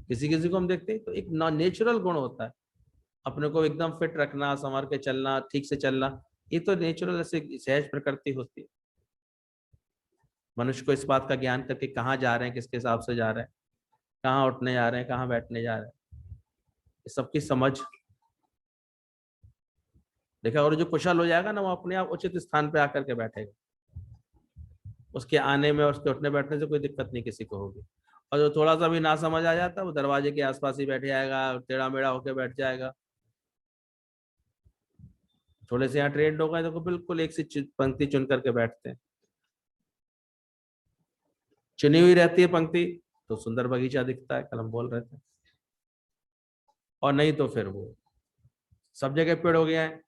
किसी किसी को हम देखते हैं तो एक नेचुरल गुण होता है, अपने को एकदम फिट रखना, संवर के चलना, ठीक से चलना, ये तो नेचुरल ऐसे सहज प्रकृति होती है। मनुष्य को इस बात का ज्ञान करके कहाँ जा रहे हैं, किसके हिसाब से जा रहे हैं, कहाँ उठने जा रहे हैं, कहाँ बैठने जा रहे हैं, इस सबकी समझ। देखा, और जो कुशल हो जाएगा ना, वो अपने आप उचित स्थान पे आकर के बैठेगा, उसके आने में, उसके उठने बैठने से कोई दिक्कत नहीं किसी को होगी। और जो थोड़ा सा भी ना समझ आ जाता है, वो दरवाजे के आसपास ही बैठ जाएगा, टेढ़ा मेढ़ा होकर बैठ जाएगा। थोड़े से यहाँ ट्रेंड हो गए तो बिल्कुल एक सी पंक्ति चुन करके बैठते हैं, चुनी हुई रहती है पंक्ति, तो सुंदर बगीचा दिखता है, कल हम बोल रहे थे। और नहीं तो फिर वो सब जगह पेड़ हो गया है,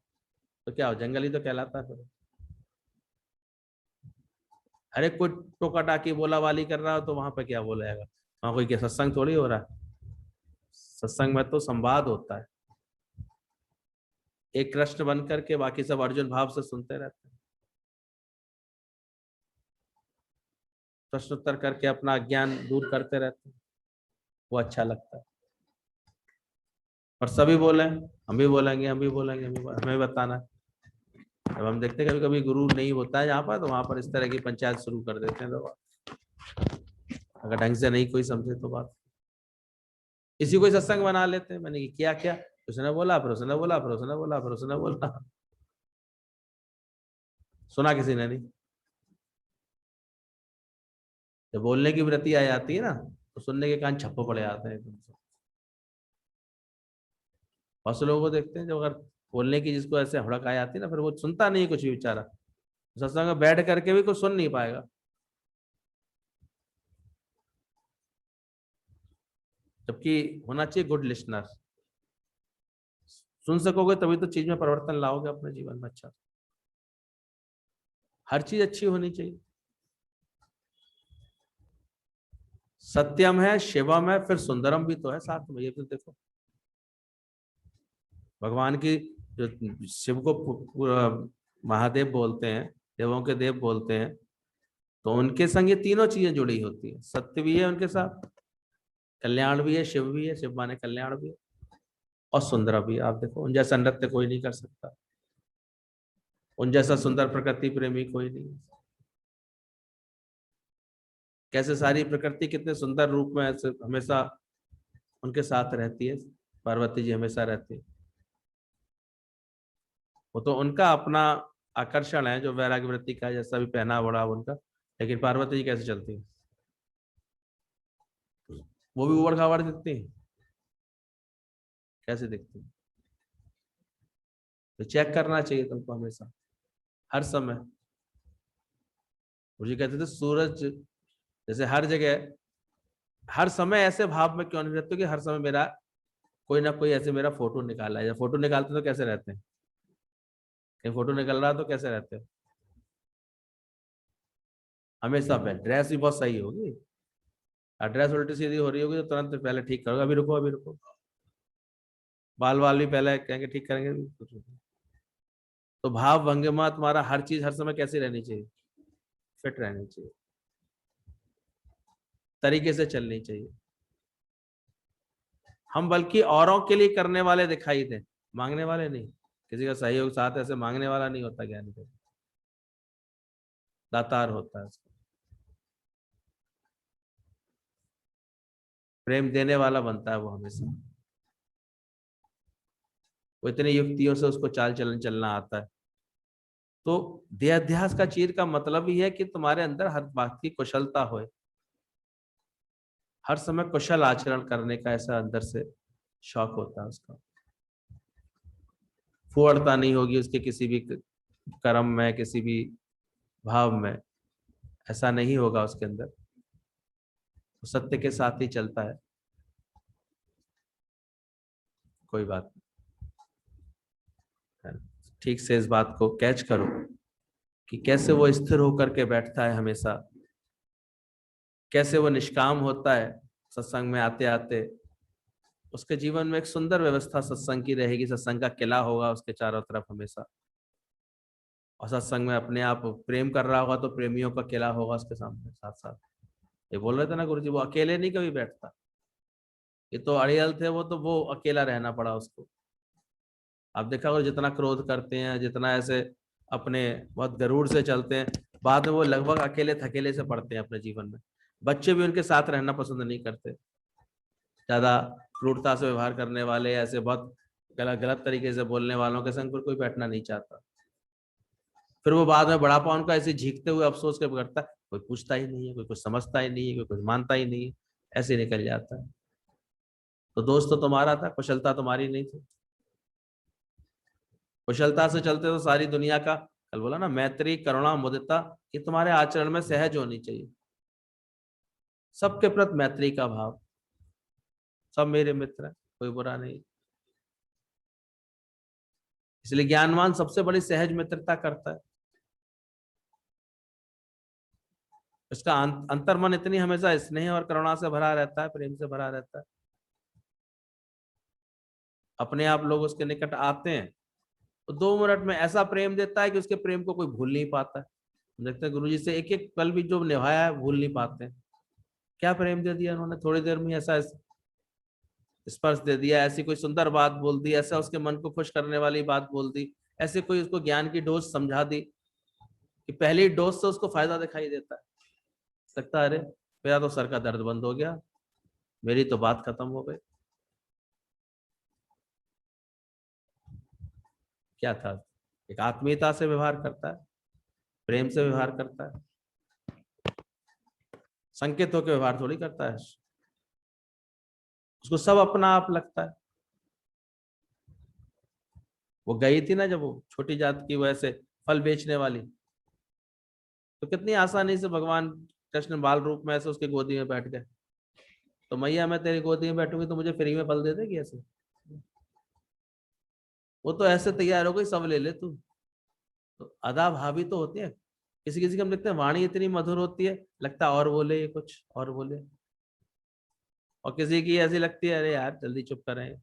तो क्या हो, जंगल ही तो कहलाता है फिर। अरे कोई टोका टाकी बोला वाली कर रहा हो तो वहां पे क्या बोला जाएगा, वहां कोई क्या सत्संग थोड़ी हो रहा है। सत्संग में तो संवाद होता है, एक कृष्ण बन करके बाकी सब अर्जुन भाव से सुनते रहते हैं, प्रश्नोत्तर करके अपना ज्ञान दूर करते रहते हैं, वो अच्छा लगता है। और सभी बोले, हम भी बोलेंगे, हम भी बोलेंगे, हमें बताना है। अब हम देखते हैं कभी कभी गुरु नहीं होता है जहाँ पर, तो वहां पर इस तरह की पंचायत शुरू कर देते हैं लोग, अगर ढंग से नहीं कोई समझे तो बात। इसी को सत्संग बना लेते हैं। मैंने किया क्या, उसने बोला, फिर उसने बोला, फिर उसने बोला, फिर उसने बोला, सुना किसी ने नहीं। जब बोलने की वृत्ति आ जाती है ना, तो सुनने के कान छप्पो पड़े जाते हैं एकदम से। बहुत से लोगों को देखते हैं जो अगर बोलने की जिसको ऐसे हड़क आ जाती है ना, फिर वो सुनता नहीं कुछ भी बेचारा, सत्संग में बैठ करके भी कुछ सुन नहीं पाएगा। जबकि होना चाहिए गुड लिसनर, सुन सकोगे तभी तो चीज में परिवर्तन लाओगे अपने जीवन में। अच्छा, हर चीज अच्छी होनी चाहिए, सत्यम है, शिवम है, फिर सुंदरम भी तो है साथ में, ये तो देखो। भगवान की जो शिव को महादेव बोलते हैं, देवों के देव बोलते हैं, तो उनके संग ये तीनों चीजें जुड़ी होती है। सत्य भी है उनके साथ, कल्याण भी है, शिव भी है, शिव माने कल्याण भी है, और सुंदर भी है। आप देखो उन जैसा नृत्य कोई नहीं कर सकता, उन जैसा सुंदर प्रकृति प्रेमी कोई नहीं है। कैसे सारी प्रकृति कितने सुंदर रूप में ऐसे हमेशा उनके साथ रहती है, पार्वती जी हमेशा रहती है। वो तो उनका अपना आकर्षण है जो वैराग्य वृत्ति का, जैसा भी पहना बड़ा उनका। लेकिन पार्वती जी कैसे चलती है, वो भी उबड़ खाबड़ दिखती है, कैसे दिखती है? तो चेक करना चाहिए तुमको हमेशा, हर समय। मुझे कहते थे सूरज जैसे हर जगह हर समय ऐसे भाव में क्यों नहीं रहते कि हर समय मेरा कोई ना कोई ऐसे मेरा फोटो निकाला है। जब फोटो निकालते तो कैसे रहते हैं, कहीं फोटो निकल रहा तो कैसे रहते हैं? हमेशा पे ड्रेस भी बहुत सही होगी, और ड्रेस उल्टी सीधी हो रही होगी तो तुरंत पहले ठीक करोगे, अभी रुको अभी रुको। बाल बाल भी पहले कहेंगे ठीक करेंगे, तो भाव भंगिमा तुम्हारा हर चीज हर समय कैसी रहनी चाहिए, फिट रहनी चाहिए, तरीके से चलनी चाहिए। हम बल्कि औरों के लिए करने वाले दिखाई दें, मांगने वाले नहीं। किसी का सहयोग साथ ऐसे मांगने वाला नहीं होता, ज्ञानी को दातार होता है, उसको प्रेम देने वाला बनता है वो हमेशा। वो इतनी युक्तियों से उसको चाल चलन चलना आता है। तो देहाध्यास का चीर का मतलब ही है कि तुम्हारे अंदर हर बात की कुशलता होए, हर समय कुशल आचरण करने का ऐसा अंदर से शौक होता है उसका। फुअड़ता नहीं होगी उसके किसी भी कर्म में, किसी भी भाव में, ऐसा नहीं होगा उसके अंदर। तो सत्य के साथ ही चलता है, कोई बात नहीं। ठीक से इस बात को कैच करो कि कैसे वो स्थिर होकर के बैठता है हमेशा, कैसे वो निष्काम होता है। सत्संग में आते आते उसके जीवन में एक सुंदर व्यवस्था सत्संग की रहेगी, सत्संग का किला होगा उसके चारों तरफ हमेशा। और सत्संग में अपने आप प्रेम कर रहा होगा तो प्रेमियों का किला होगा उसके सामने साथ साथ। ये बोल रहे थे ना गुरुजी, वो अकेले नहीं कभी बैठता। ये तो अड़ियल थे, वो अकेला रहना पड़ा उसको। आप देखा होगा जितना क्रोध करते हैं, जितना ऐसे अपने बहुत गरूर से चलते हैं, बाद में वो लगभग अकेले थकेले से पड़ते हैं अपने जीवन में। बच्चे भी उनके साथ रहना पसंद नहीं करते, ज्यादा क्रूरता से व्यवहार करने वाले, ऐसे बहुत गलत गलत तरीके से बोलने वालों के संग पर कोई बैठना नहीं चाहता। फिर वो बाद में बुढ़ापा उनका ऐसे झीकते हुए अफसोस के करता है, कोई पूछता ही नहीं है, कोई कुछ समझता ही नहीं है, कोई कुछ मानता ही नहीं है, ऐसे निकल जाता है। तो दोस्त तो तुम्हारा था, कुशलता तुम्हारी नहीं थी। कुशलता से चलते तो सारी दुनिया का, कल बोला ना, मैत्री करुणा मुदिता, ये तुम्हारे आचरण में सहज होनी चाहिए। सबके प्रति मैत्री का भाव, सब मेरे मित्र हैं, कोई बुरा नहीं। इसलिए ज्ञानवान सबसे बड़ी सहज मित्रता करता है। इसका अंतर्मन इतनी हमेशा स्नेह और करुणा से भरा रहता है, प्रेम से भरा रहता है। अपने आप लोग उसके निकट आते हैं तो 2 मिनट में ऐसा प्रेम देता है कि उसके प्रेम को कोई भूल नहीं पाता है। देखते हैं गुरुजी से एक एक पल भी जो निभाया है भूल नहीं पाते हैं। क्या प्रेम दे दिया उन्होंने, थोड़ी देर में ऐसा स्पर्श दे दिया, ऐसी कोई सुंदर बात बोल दी, ऐसा उसके मन को खुश करने वाली बात बोल दी, ऐसे कोई उसको ज्ञान की डोज समझा दी कि पहली डोज से उसको फायदा दिखाई देता है। लगता है अरे मेरा तो सर का दर्द बंद हो गया, मेरी तो बात खत्म हो गई। क्या था, एक आत्मीयता से व्यवहार करता है, प्रेम से व्यवहार करता है, संकेत होकर व्यवहार थोड़ी करता है। उसको सब अपना आप लगता है। वो गई थी ना जब वो छोटी जात की वजह से फल बेचने वाली, तो कितनी आसानी से भगवान कृष्ण बाल रूप में ऐसे उसके गोदी में बैठ गए। तो मैया मैं तेरी गोदी में बैठूंगी तो मुझे फ्री में फल दे देगी ऐसे? वो तो ऐसे तैयार हो गई, सब ले ले तू। तो अदा भाभी तो होती है। किसी किसी के हम देखते हैं वाणी इतनी मधुर होती है, लगता है और बोले ये कुछ और बोले। और किसी की ऐसी लगती है अरे यार जल्दी चुप करें।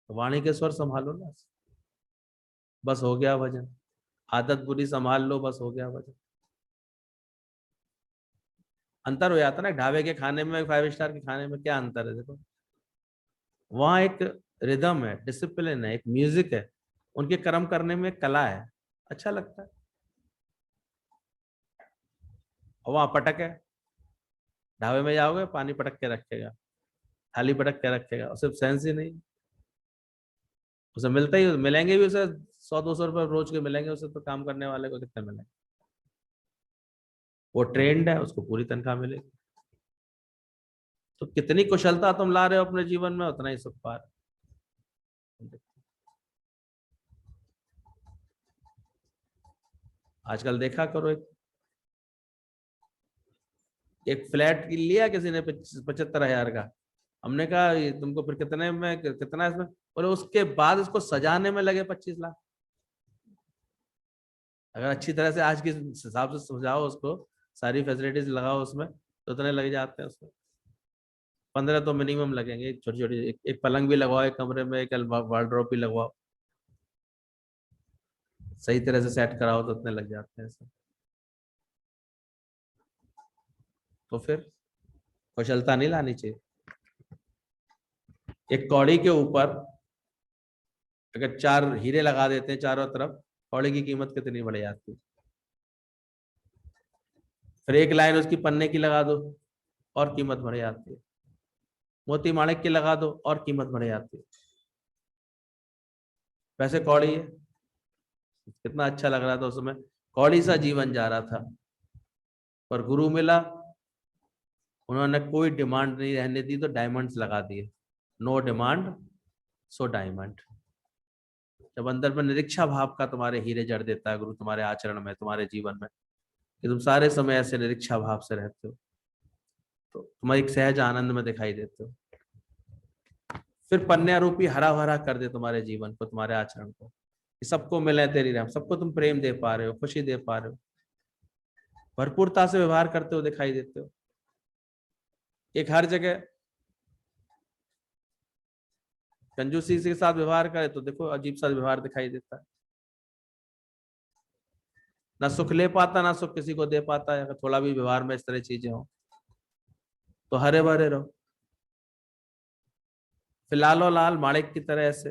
तो वाणी के स्वर संभालो ना, बस हो गया भजन। आदत बुरी संभाल लो, बस हो गया वजन। अंतर हो जाता है ना, ढाबे के खाने में 5 स्टार के खाने में क्या अंतर है? देखो वहां एक रिदम है, डिसिप्लिन है, एक म्यूजिक है, उनके कर्म करने में कला है, अच्छा लगता है। और वहां पटक है, ढाबे में जाओगे पानी पटक के रखेगा, थाली पटक के रखेगा, उसे सेंस ही नहीं। उसे मिलता ही, मिलेंगे भी उसे 100-200 रुपये रोज के मिलेंगे उसे, तो काम करने वाले को कितने मिलेंगे? वो ट्रेंड है, उसको पूरी तनख्वाह मिलेगी। तो कितनी कुशलता तुम ला रहे हो अपने जीवन में, उतना ही सुख पा रहे हो। आजकल देखा करो, एक फ्लैट लिया किसी ने 75,000 का, हमने कहा ये तुमको फिर कितने में, कितना इसमें, और उसके बाद इसको सजाने में लगे 25 लाख। अगर अच्छी तरह से आज के हिसाब से सजाओ उसको, सारी फैसिलिटीज लगाओ उसमें, तो उतने लग जाते हैं उसमें। 15 तो मिनिमम लगेंगे, छोटी छोटी एक पलंग भी लगवाओ एक कमरे में, एक वार्डरोब भी लगवाओ, सही तरह से सेट कराओ तो उतने लग जाते हैं सब। तो फिर कुशलता नहीं लानी चाहिए। एक कौड़ी के ऊपर अगर 4 हीरे लगा देते हैं चारों तरफ, कौड़ी की कीमत कितनी बढ़ जाती है। फिर एक लाइन उसकी पन्ने की लगा दो और कीमत बढ़ जाती है, मोती माणिक की लगा दो और कीमत बढ़ जाती है। वैसे कौड़ी है, कितना अच्छा लग रहा था उसमें, कौड़ी सा जीवन जा रहा था, पर गुरु मिला, उन्होंने कोई डिमांड नहीं रहने दी तो डायमंड्स लगा दिए। No demand so diamond. जब अंदर में निरीक्षा भाव का तुम्हारे हीरे जड़ देता है गुरु, तुम्हारे आचरण में, तुम्हारे जीवन में, कि तुम सारे समय ऐसे निरीक्षा भाव से रहते हो, तो तुम एक सहज आनंद में दिखाई देते हो। फिर पन्यारूपी हरा भरा कर दे तुम्हारे जीवन को, तुम्हारे आचरण को, कि सबको मिले तेरी रहम, सबको तुम प्रेम दे पा रहे हो, खुशी दे पा रहे हो, भरपूरता से व्यवहार करते हो दिखाई देते हो। एक हर जगह कंजूसी के साथ व्यवहार करे तो देखो अजीब सा व्यवहार दिखाई देता है। ना सुख ले पाता, ना सुख किसी को दे पाता है। अगर थोड़ा भी व्यवहार में इस तरह चीजें हो तो हरे भरे रहो। फिलहालो लाल माणिक की तरह ऐसे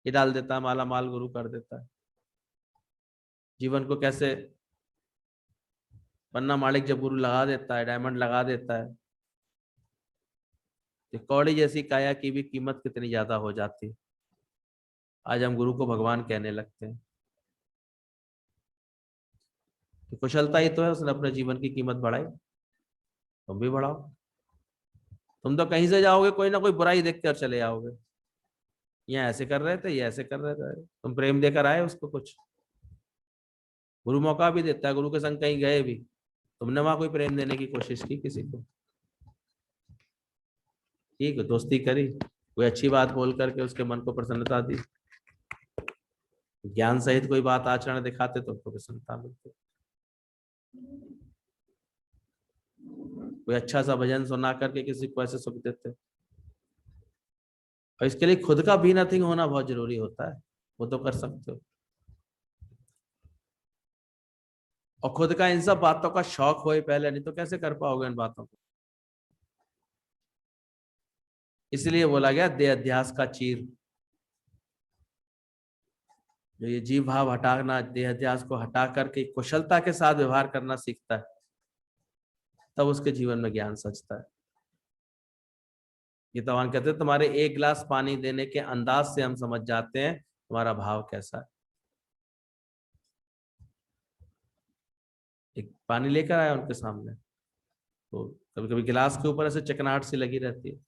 ये डाल देता है, माला माल गुरु कर देता है। जीवन को कैसे पन्ना माणिक जब गुरु लगा देता है, डायमंड लगा देता है, तो कौड़ी जैसी काया की भी कीमत कितनी ज्यादा हो जाती है। आज हम गुरु को भगवान कहने लगते हैं। तो कुशलता ही तो है, उसने अपने जीवन की कीमत बढ़ाई, तुम भी बढ़ाओ। तुम तो कहीं से जाओगे कोई ना कोई बुराई देख कर चले आओगे, ये ऐसे कर रहे थे, ये ऐसे कर रहे थे, तुम प्रेम देकर आए उसको कुछ? गुरु मौका भी देता है, गुरु के संग कहीं गए भी, तुमने वहां कोई प्रेम देने की कोशिश की किसी को? ठीक है, दोस्ती करी, कोई अच्छी बात बोल करके उसके मन को प्रसन्नता दी, ज्ञान सहित कोई बात आचरण दिखाते तो उनको प्रसन्नता मिलती। कोई अच्छा सा भजन सुना करके किसी को ऐसे सुख देते। और इसके लिए खुद का भी नथिंग होना बहुत जरूरी होता है, वो तो कर सकते हो। और खुद का इन सब बातों का शौक हो पहले, नहीं तो कैसे कर पाओगे इन बातों को। इसलिए बोला गया देह अध्यास का चीर। जो ये जीव भाव हटाना, देह अध्यास को हटा करके कुशलता के साथ व्यवहार करना सीखता है, तब उसके जीवन में ज्ञान सचता है। गीतावान कहते हैं तुम्हारे 1 गिलास पानी देने के अंदाज से हम समझ जाते हैं तुम्हारा भाव कैसा है। एक पानी लेकर आया उनके सामने, तो कभी कभी गिलास के ऊपर ऐसे चिकनाहट सी लगी रहती है।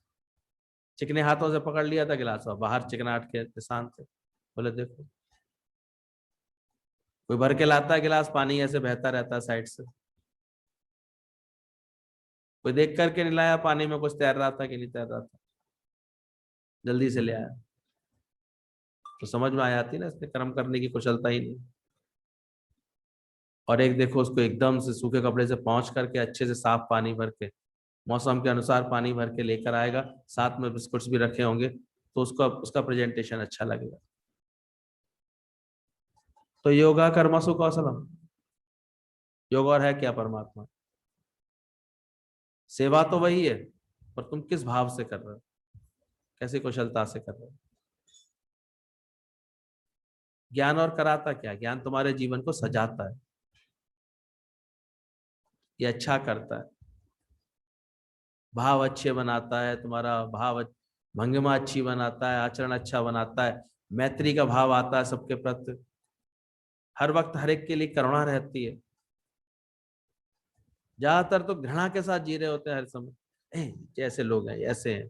चिकने हाथों से पकड़ लिया था गिलास और बाहर चिकनाहट के निशान थे। बोले देखो, कोई भर के लाता है गिलास, पानी ऐसे बहता रहता है साइड से। कोई देख करके नहीं लाया, पानी में कुछ तैर रहा था कि नहीं तैर रहा था, जल्दी से ले आया। तो समझ में आ जाती ना, इसने कर्म करने की कुशलता ही नहीं। और एक देखो उसको एकदम से सूखे कपड़े से पहुंच करके अच्छे से साफ पानी भर के, मौसम के अनुसार पानी भर के लेकर आएगा, साथ में बिस्कुट्स भी रखे होंगे, तो उसका उसका प्रेजेंटेशन अच्छा लगेगा। तो योगा कर्मसु कौशलम, योग और है क्या परमात्मा? सेवा तो वही है, पर तुम किस भाव से कर रहे हो, कैसी कुशलता से कर रहे हो। ज्ञान और कराता क्या? ज्ञान तुम्हारे जीवन को सजाता है, ये अच्छा करता है, भाव अच्छे बनाता है, तुम्हारा भाव भंगिमा अच्छी बनाता है, आचरण अच्छा बनाता है, मैत्री का भाव आता है सबके प्रति, हर वक्त हर एक के लिए करुणा रहती है। ज्यादातर तो घृणा के साथ जी रहे होते हैं हर समय, जैसे लोग हैं ऐसे हैं,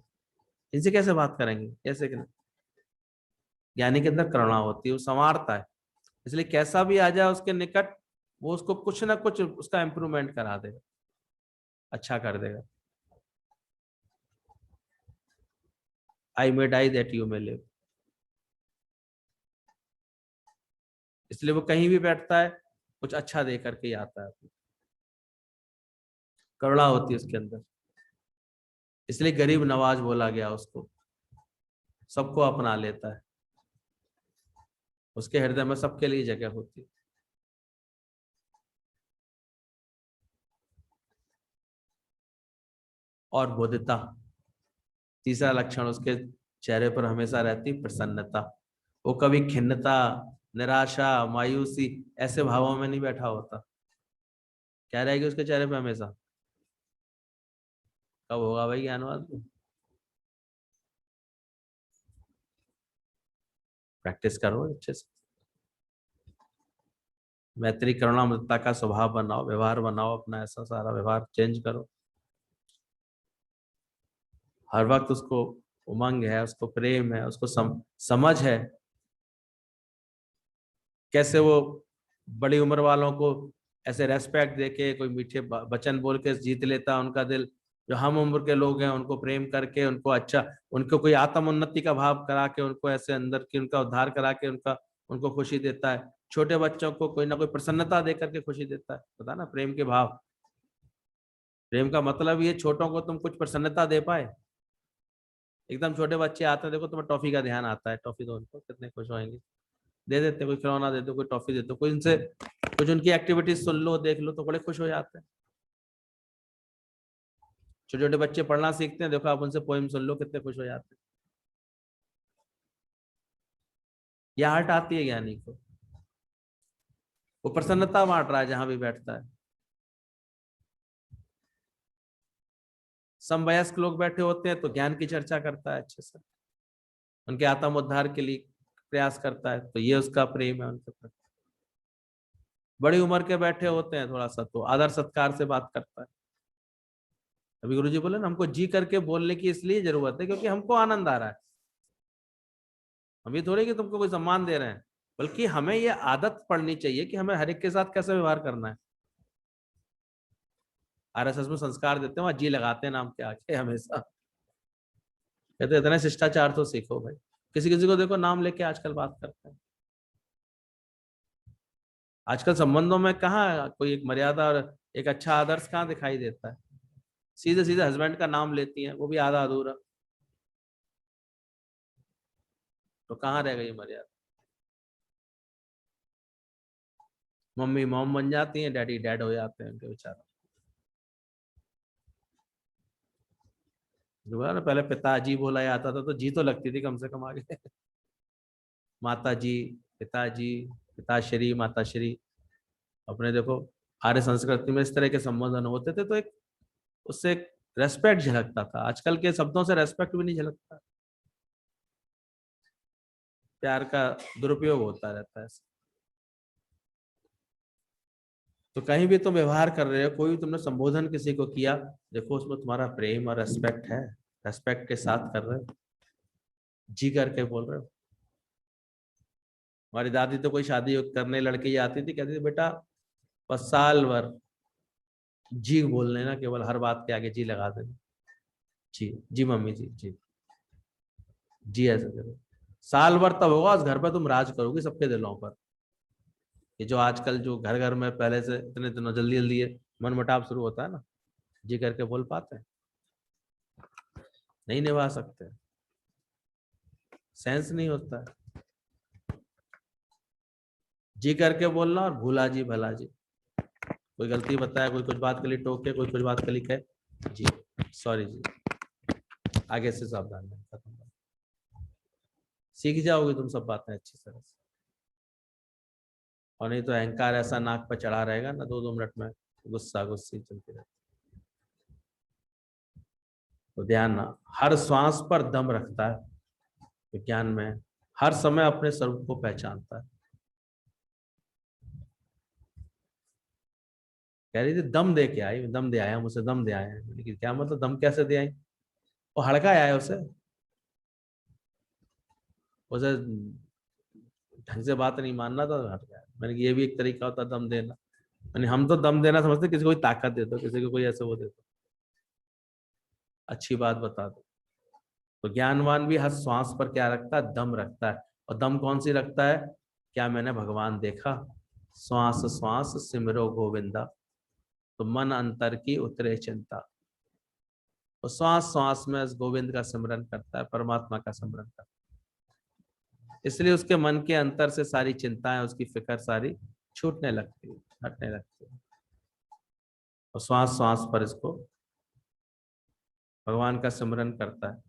इनसे कैसे बात करेंगे, कैसे करें? ज्ञानी के अंदर करुणा होती है, वो संवारता है, इसलिए कैसा भी आ जाए उसके निकट, वो उसको कुछ ना कुछ उसका इम्प्रूवमेंट करा देगा, अच्छा कर देगा। I may die that you may live, इसलिए वो कहीं भी बैठता है कुछ अच्छा दे करके ही आता है, करुणा होती है उसके अंदर, इसलिए गरीब नवाज बोला गया उसको, सबको अपना लेता है, उसके हृदय में सबके लिए जगह होती है। और बोधिता, तीसरा लक्षण उसके चेहरे पर हमेशा रहती प्रसन्नता, वो कभी खिन्नता, निराशा, मायूसी ऐसे भावों में नहीं बैठा होता। क्या रहेगी उसके चेहरे पे हमेशा? कब होगा भाई ज्ञानवाद? प्रैक्टिस करो अच्छे से, मैत्री करुणा ममता का स्वभाव बनाओ, व्यवहार बनाओ अपना, ऐसा सारा व्यवहार चेंज करो। हर वक्त उसको उमंग है, उसको प्रेम है, उसको समझ है, कैसे वो बड़ी उम्र वालों को ऐसे रेस्पेक्ट देके कोई मीठे वचन बोल के जीत लेता है उनका दिल, जो हम उम्र के लोग हैं उनको प्रेम करके, उनको अच्छा, उनको कोई आत्म उन्नति का भाव करा के, उनको ऐसे अंदर की उनका उद्धार करा के उनका उनको खुशी देता है। छोटे बच्चों को कोई ना कोई प्रसन्नता दे करके खुशी देता है, पता ना प्रेम के भाव। प्रेम का मतलब ये छोटों को तुम कुछ प्रसन्नता दे पाए। एकदम छोटे बच्चे आते हैं, देखो तुम्हें टॉफी का ध्यान आता है, टॉफी दो उनको, कितने खुश होंगे, दे देते, कोई खिलौना दे दो, कोई टॉफी दे दो, कोई इनसे कुछ उनकी एक्टिविटीज सुन लो, देख लो, तो बड़े खुश हो जाते हैं। छोटे छोटे बच्चे पढ़ना सीखते हैं, देखो आप उनसे पोएम सुन लो, कितने खुश हो जाते हैं। ये हार्ट आती है ज्ञानी को, वो प्रसन्नता बांट रहा है जहां भी बैठता है। समवयस्क लोग बैठे होते हैं तो ज्ञान की चर्चा करता है अच्छे से, उनके आत्म उद्धार के लिए प्रयास करता है, तो ये उसका प्रेम है उनके प्रति। बड़ी उम्र के बैठे होते हैं थोड़ा सा, तो आदर सत्कार से बात करता है। अभी गुरु जी बोले ना, हमको जी करके बोलने की इसलिए जरूरत है क्योंकि हमको आनंद आ रहा है। हम ये थोड़ी कि तुमको कोई सम्मान दे रहे हैं, बल्कि हमें ये आदत पड़नी चाहिए कि हमें हर एक के साथ कैसे व्यवहार करना है। आरएसएस में संस्कार देते हैं, वहां जी लगाते हैं नाम के आगे हमेशा, कहते इतने शिष्टाचार तो सीखो भाई। किसी किसी को देखो नाम लेके आजकल बात करते हैं। आजकल संबंधों में कहाँ कोई एक मर्यादा और एक अच्छा आदर्श कहाँ दिखाई देता है। सीधे सीधे हस्बैंड का नाम लेती हैं, वो भी आधा अधूरा, तो कहाँ रह गई मर्यादा? मम्मी मॉम बन जाती हैं, डैडी डैड हो जाते हैं उनके बेचारा। जो है ना, पहले पिताजी बोला जाता था तो जी तो लगती थी कम से कम आगे माता जी, पिताजी, पिताश्री, माताश्री, अपने देखो आर्य संस्कृति में इस तरह के संबोधन होते थे, तो एक उससे एक रेस्पेक्ट झलकता था। आजकल के शब्दों से रेस्पेक्ट भी नहीं झलकता, प्यार का दुरुपयोग होता रहता है। तो कहीं भी तुम व्यवहार कर रहे हो, कोई भी तुमने संबोधन किसी को किया, देखो उसमें तुम्हारा प्रेम और रेस्पेक्ट है, रेस्पेक्ट के साथ कर रहे हो, जी करके बोल रहे हो। हमारी दादी तो कोई शादी करने लड़की आती थी, कहती थी बेटा बस साल भर जी बोल लेना, केवल हर बात के आगे जी लगा देना, जी जी मम्मी जी, जी जी ऐसे करो। साल भर तब होगा उस घर पर तुम राज करोगे सबके दिलों पर। ये जो आजकल जो घर घर में पहले से इतने दिनों जल्दी जल्दी मन मुटाव शुरू होता है ना, जी करके बोल पाते हैं? नहीं निभा सकते, सेंस नहीं होता है। जी करके बोलना और भूला जी भला जी। कोई गलती बताया, कोई कुछ बात के लिए टोके, कोई कुछ बात के लिए कहे जी सॉरी जी, आगे से सावधान रहें, खत्म। सीख जाओगे तुम सब बातें अच्छी तरह से। और नहीं तो अहंकार ऐसा नाक पर चढ़ा रहेगा ना, 2-2 मिनट में गुस्सा गुस्सी चलती रहती। तो ध्यान ना, हर श्वास पर दम रखता है विज्ञान में, हर समय अपने स्वरूप को पहचानता है। कह रही थी दम दे के आई, दम दे आया, मुझे दम दे आया। लेकिन क्या मतलब दम कैसे दे आई? वो हड़का आया उसे, उसे ढंग से बात नहीं मानना था, हट गया। मैंने कहा ये भी एक तरीका होता है दम देना। मैंने हम तो दम देना समझते किसी को कोई ताकत दे दो, किसी को कोई ऐसे वो दे दो, अच्छी बात बता दो। तो ज्ञानवान भी हर श्वास पर क्या रखता है? दम रखता है। और दम कौन सी रखता है? क्या मैंने भगवान देखा? श्वास श्वास सिमरो गोविंदा, तो मन अंतर की उतरे चिंता। तो श्वास श्वास में उस गोविंद का सिमरन करता है, परमात्मा का सिमरन करता है। इसलिए उसके मन के अंतर से सारी चिंताएं, उसकी फिक्र सारी छूटने लगती है, हटने लगती है। और श्वास श्वास पर इसको भगवान का सिमरन करता है।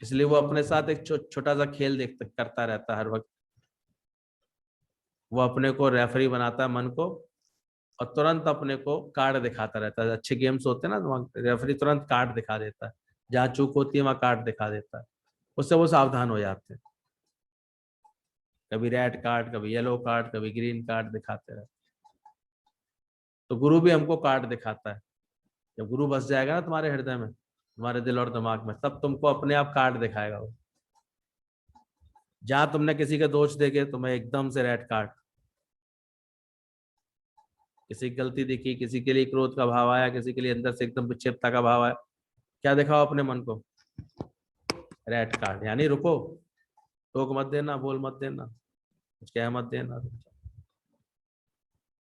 इसलिए वो अपने साथ एक छोटा सा खेल करता रहता है हर वक्त। वो अपने को रेफरी बनाता है मन को, और तुरंत अपने को कार्ड दिखाता रहता है। अच्छे गेम्स होते हैं ना, तो रेफरी तुरंत कार्ड दिखा देता है, जहां चूक होती है वहां कार्ड दिखा देता है। उससे वो सावधान हो जाते हैं। कभी रेड कार्ड, कभी येलो कार्ड, कभी ग्रीन कार्ड दिखाते रहते। तो गुरु भी हमको कार्ड दिखाता है। जब गुरु बस जाएगा ना तुम्हारे हृदय में, तुम्हारे दिल और दिमाग में, तब तुमको अपने आप कार्ड दिखाएगा वो। जहां तुमने किसी के दोष देखे, तुम्हें एकदम से रेड कार्ड। किसी की गलती दिखी, किसी के लिए क्रोध का भाव आया, किसी के लिए अंदर से एकदम विक्षिप्तता का भाव आया, क्या दिखाओ अपने मन को? Red card. यानी रुको, टोक मत देना, बोल मत देना, कुछ कह मत देना।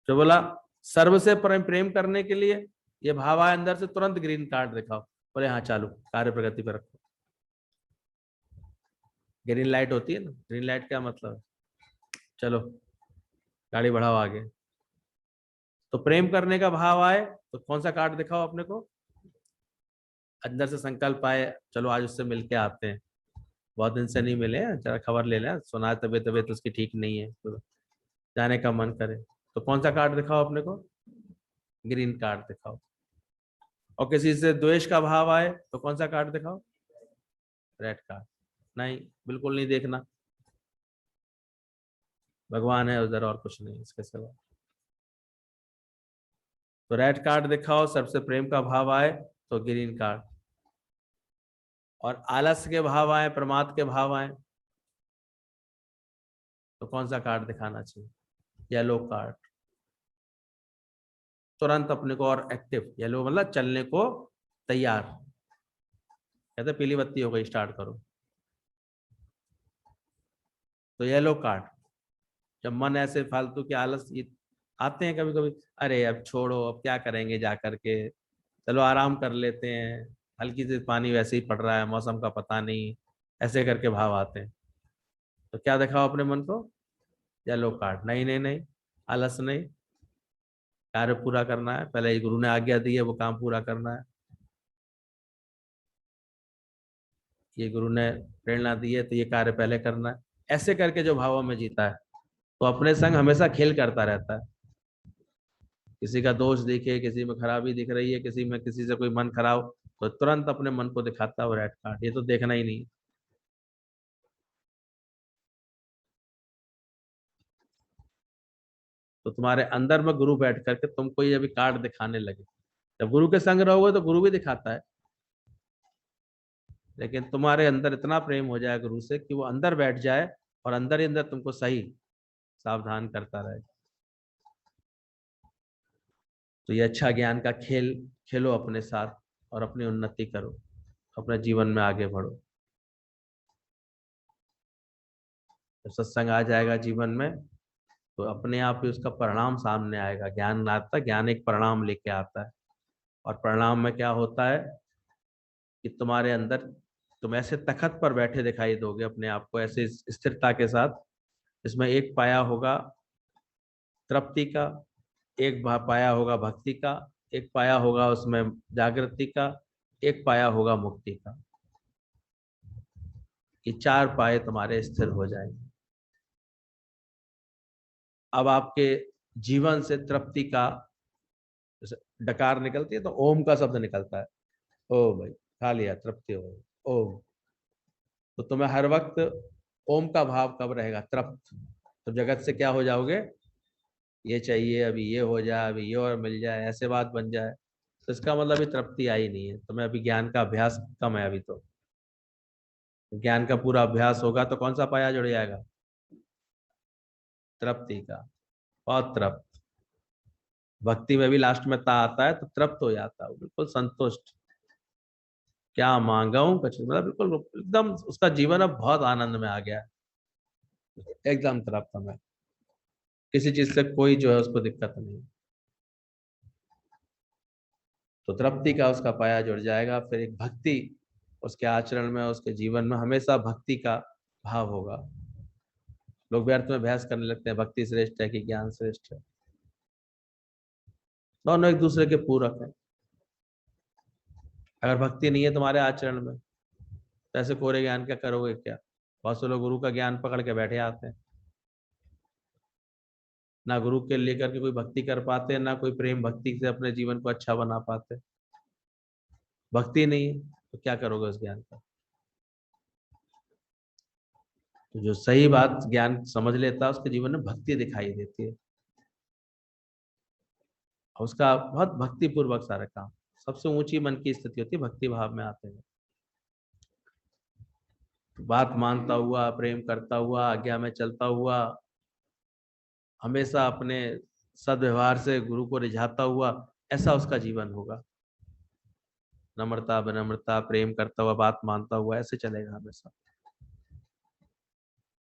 जो बोला सर्व से प्रेम करने के लिए, ये भाव आए अंदर से, तुरंत ग्रीन कार्ड दिखाओ, बोले हाँ चालू, कार्य प्रगति पर रखो। ग्रीन लाइट होती है ना, ग्रीन लाइट क्या मतलब है? चलो गाड़ी बढ़ाओ आगे। तो प्रेम करने का भाव आए तो कौन सा कार्ड दिखाओ अपने को? अंदर से संकल्प आए, चलो आज उससे मिलके आते हैं, बहुत दिन से नहीं मिले हैं, जरा खबर ले लें, सुना है तबीयत तबीयत उसकी ठीक नहीं है, तो जाने का मन करे। तो कौन सा कार्ड दिखाओ अपने को? ग्रीन कार्ड दिखाओ। और किसी से द्वेष का भाव आए तो कौन सा कार्ड दिखाओ? Red card. नहीं, बिल्कुल नहीं देखना, भगवान है उधर और कुछ नहीं इसके सिवा। तो रेड कार्ड दिखाओ, सबसे प्रेम का भाव आए तो ग्रीन कार्ड। और आलस के भाव आए, प्रमाद के भाव आए, तो कौन सा कार्ड दिखाना चाहिए? Yellow card. तुरंत अपने को और एक्टिव, येलो मतलब चलने को तैयार। कहते पीली बत्ती हो गई, स्टार्ट करो। तो येलो कार्ड। जब मन ऐसे फालतू के आलस आते हैं कभी कभी, अरे अब छोड़ो, अब क्या करेंगे जा करके, चलो आराम कर लेते हैं, हल्की से पानी वैसे ही पड़ रहा है, मौसम का पता नहीं, ऐसे करके भाव आते हैं। तो क्या दिखाओ अपने मन को? Yellow card. नहीं नहीं नहीं, आलस नहीं, कार्य पूरा करना है, पहले गुरु ने आज्ञा दी है वो काम पूरा करना है, ये गुरु ने प्रेरणा दी है तो ये कार्य पहले करना है। ऐसे करके जो भावों में जीता है, तो अपने संग हमेशा खेल करता रहता है। किसी का दोष दिखे, किसी में खराबी दिख रही है, किसी में किसी से कोई मन खराब, तो तुरंत अपने मन को दिखाता है वो रेड कार्ड, ये तो देखना ही नहीं। तो तुम्हारे अंदर में गुरु बैठ करके तुमको ये अभी कार्ड दिखाने लगे। जब गुरु के संग रहोगे तो गुरु भी दिखाता है, लेकिन तुम्हारे अंदर इतना प्रेम हो जाए गुरु से कि वो अंदर बैठ जाए और अंदर ही अंदर तुमको सही सावधान करता रहे। तो ये अच्छा ज्ञान का खेल खेलो अपने साथ, और अपनी उन्नति करो, अपने जीवन में आगे बढ़ो। जब सत्संग आ जाएगा जीवन में, तो अपने आप ही उसका परिणाम सामने आएगा। ज्ञान आता है, ज्ञान एक परिणाम लेके आता है। और परिणाम में क्या होता है कि तुम्हारे अंदर तुम ऐसे तखत पर बैठे दिखाई दोगे, अपने आप को ऐसे स्थिरता के साथ, इसमें एक पाया होगा तृप्ति का, एक पाया होगा भक्ति का, एक पाया होगा उसमें जागृति का, एक पाया होगा मुक्ति का। ये 4 पाए तुम्हारे स्थिर हो जाएंगे। अब आपके जीवन से तृप्ति का डकार निकलती है तो ओम का शब्द निकलता है। ओ भाई खा लिया, तृप्ति हो गई, ओम। तो तुम्हें हर वक्त ओम का भाव कब रहेगा? तृप्त। तो जगत से क्या हो जाओगे? ये चाहिए, अभी ये हो जाए, अभी ये और मिल जाए, ऐसे बात बन जाए। तो इसका मतलब अभी तृप्ति आई नहीं है तुम्हें, अभी ज्ञान का अभ्यास कम है अभी। तो ज्ञान का पूरा अभ्यास होगा तो कौन सा पाया जुड़ जाएगा? तृप्ति का। और तृप्त भक्ति में भी लास्ट में ता आता है तो तृप्त हो जाता है, बिल्कुल संतुष्ट। क्या मांगा हूं कुछ, मतलब बिल्कुल एकदम उसका जीवन अब बहुत आनंद में आ गया है, एकदम तृप्त में, किसी चीज से कोई जो है उसको दिक्कत नहीं। तो तृप्ति का उसका पाया जुड़ जाएगा। फिर एक भक्ति उसके आचरण में, उसके जीवन में हमेशा भक्ति का भाव होगा। लोग व्यर्थ में बहस करने लगते हैं भक्ति श्रेष्ठ है कि ज्ञान श्रेष्ठ है। दोनों एक दूसरे के पूरक है। अगर भक्ति नहीं है तुम्हारे आचरण में तो ऐसे कोरे ज्ञान क्या करोगे क्या? बहुत से लोग गुरु का ज्ञान पकड़ के बैठे आते हैं, ना गुरु के लेकर के कोई भक्ति कर पाते हैं, ना कोई प्रेम भक्ति से अपने जीवन को अच्छा बना पाते। भक्ति नहीं है तो क्या करोगे उस ज्ञान का? तो जो सही बात ज्ञान समझ लेता है उसके जीवन में भक्ति दिखाई देती है, और उसका बहुत भक्ति पूर्वक सारा काम। सबसे ऊंची मन की स्थिति होती है भक्ति भाव में आते हैं। बात मानता हुआ, प्रेम करता हुआ, आज्ञा में चलता हुआ, हमेशा अपने सद्व्यवहार से गुरु को रिझाता हुआ, ऐसा उसका जीवन होगा। नम्रता, विनम्रता, प्रेम करता हुआ, बात मानता हुआ, ऐसे चलेगा हमेशा।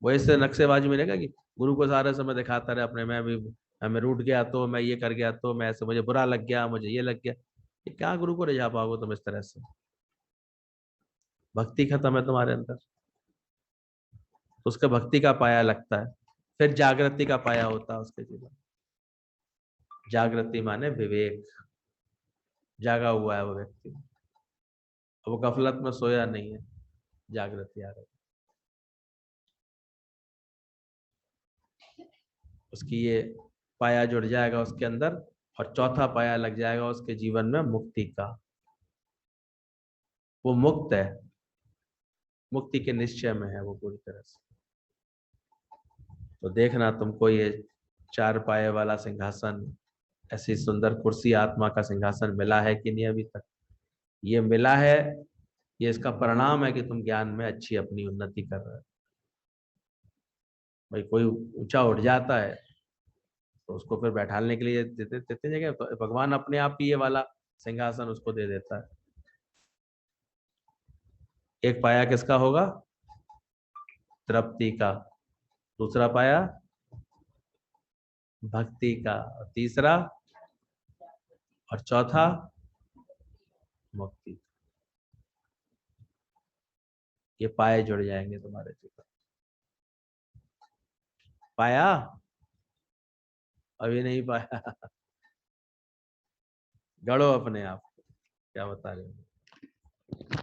वो ऐसे नक्शेबाजी में रहेगा कि गुरु को सारे समय दिखाता रहे अपने, मैं रूठ गया तो, मैं ये कर गया तो, मैं ऐसे, मुझे बुरा लग गया, मुझे ये लग गया। ये क्या गुरु को रिझा पाओगे तुम इस तरह से? भक्ति खत्म है तुम्हारे अंदर। तो उसका भक्ति का पाया लगता है। फिर जागृति का पाया होता है उसके जीवन। जागृति माने विवेक, जागा हुआ है वो व्यक्ति, वो गफलत में सोया नहीं है, जागृति आ रही। उसकी ये पाया जुड़ जाएगा उसके अंदर, और चौथा पाया लग जाएगा उसके जीवन में मुक्ति का। वो मुक्त है, मुक्ति के निश्चय में है वो पूरी तरह से। तो देखना तुमको ये 4 पाए वाला सिंहासन, ऐसी सुंदर कुर्सी, आत्मा का सिंहासन मिला है कि नहीं अभी तक? ये मिला है, ये इसका परिणाम है कि तुम ज्ञान में अच्छी अपनी उन्नति कर रहे हो। भाई कोई ऊंचा उठ जाता है तो उसको फिर बैठालने के लिए देते देते जगह, तो भगवान अपने आप ही ये वाला सिंहासन उसको दे देता है। एक पाया किसका होगा? तृप्ति का। दूसरा पाया भक्ति का, और तीसरा और चौथा मुक्ति। ये पाए जुड़ जाएंगे तुम्हारे जीवन। पाया? अभी नहीं पाया। गढ़ो अपने आप को, क्या बता रहे हो?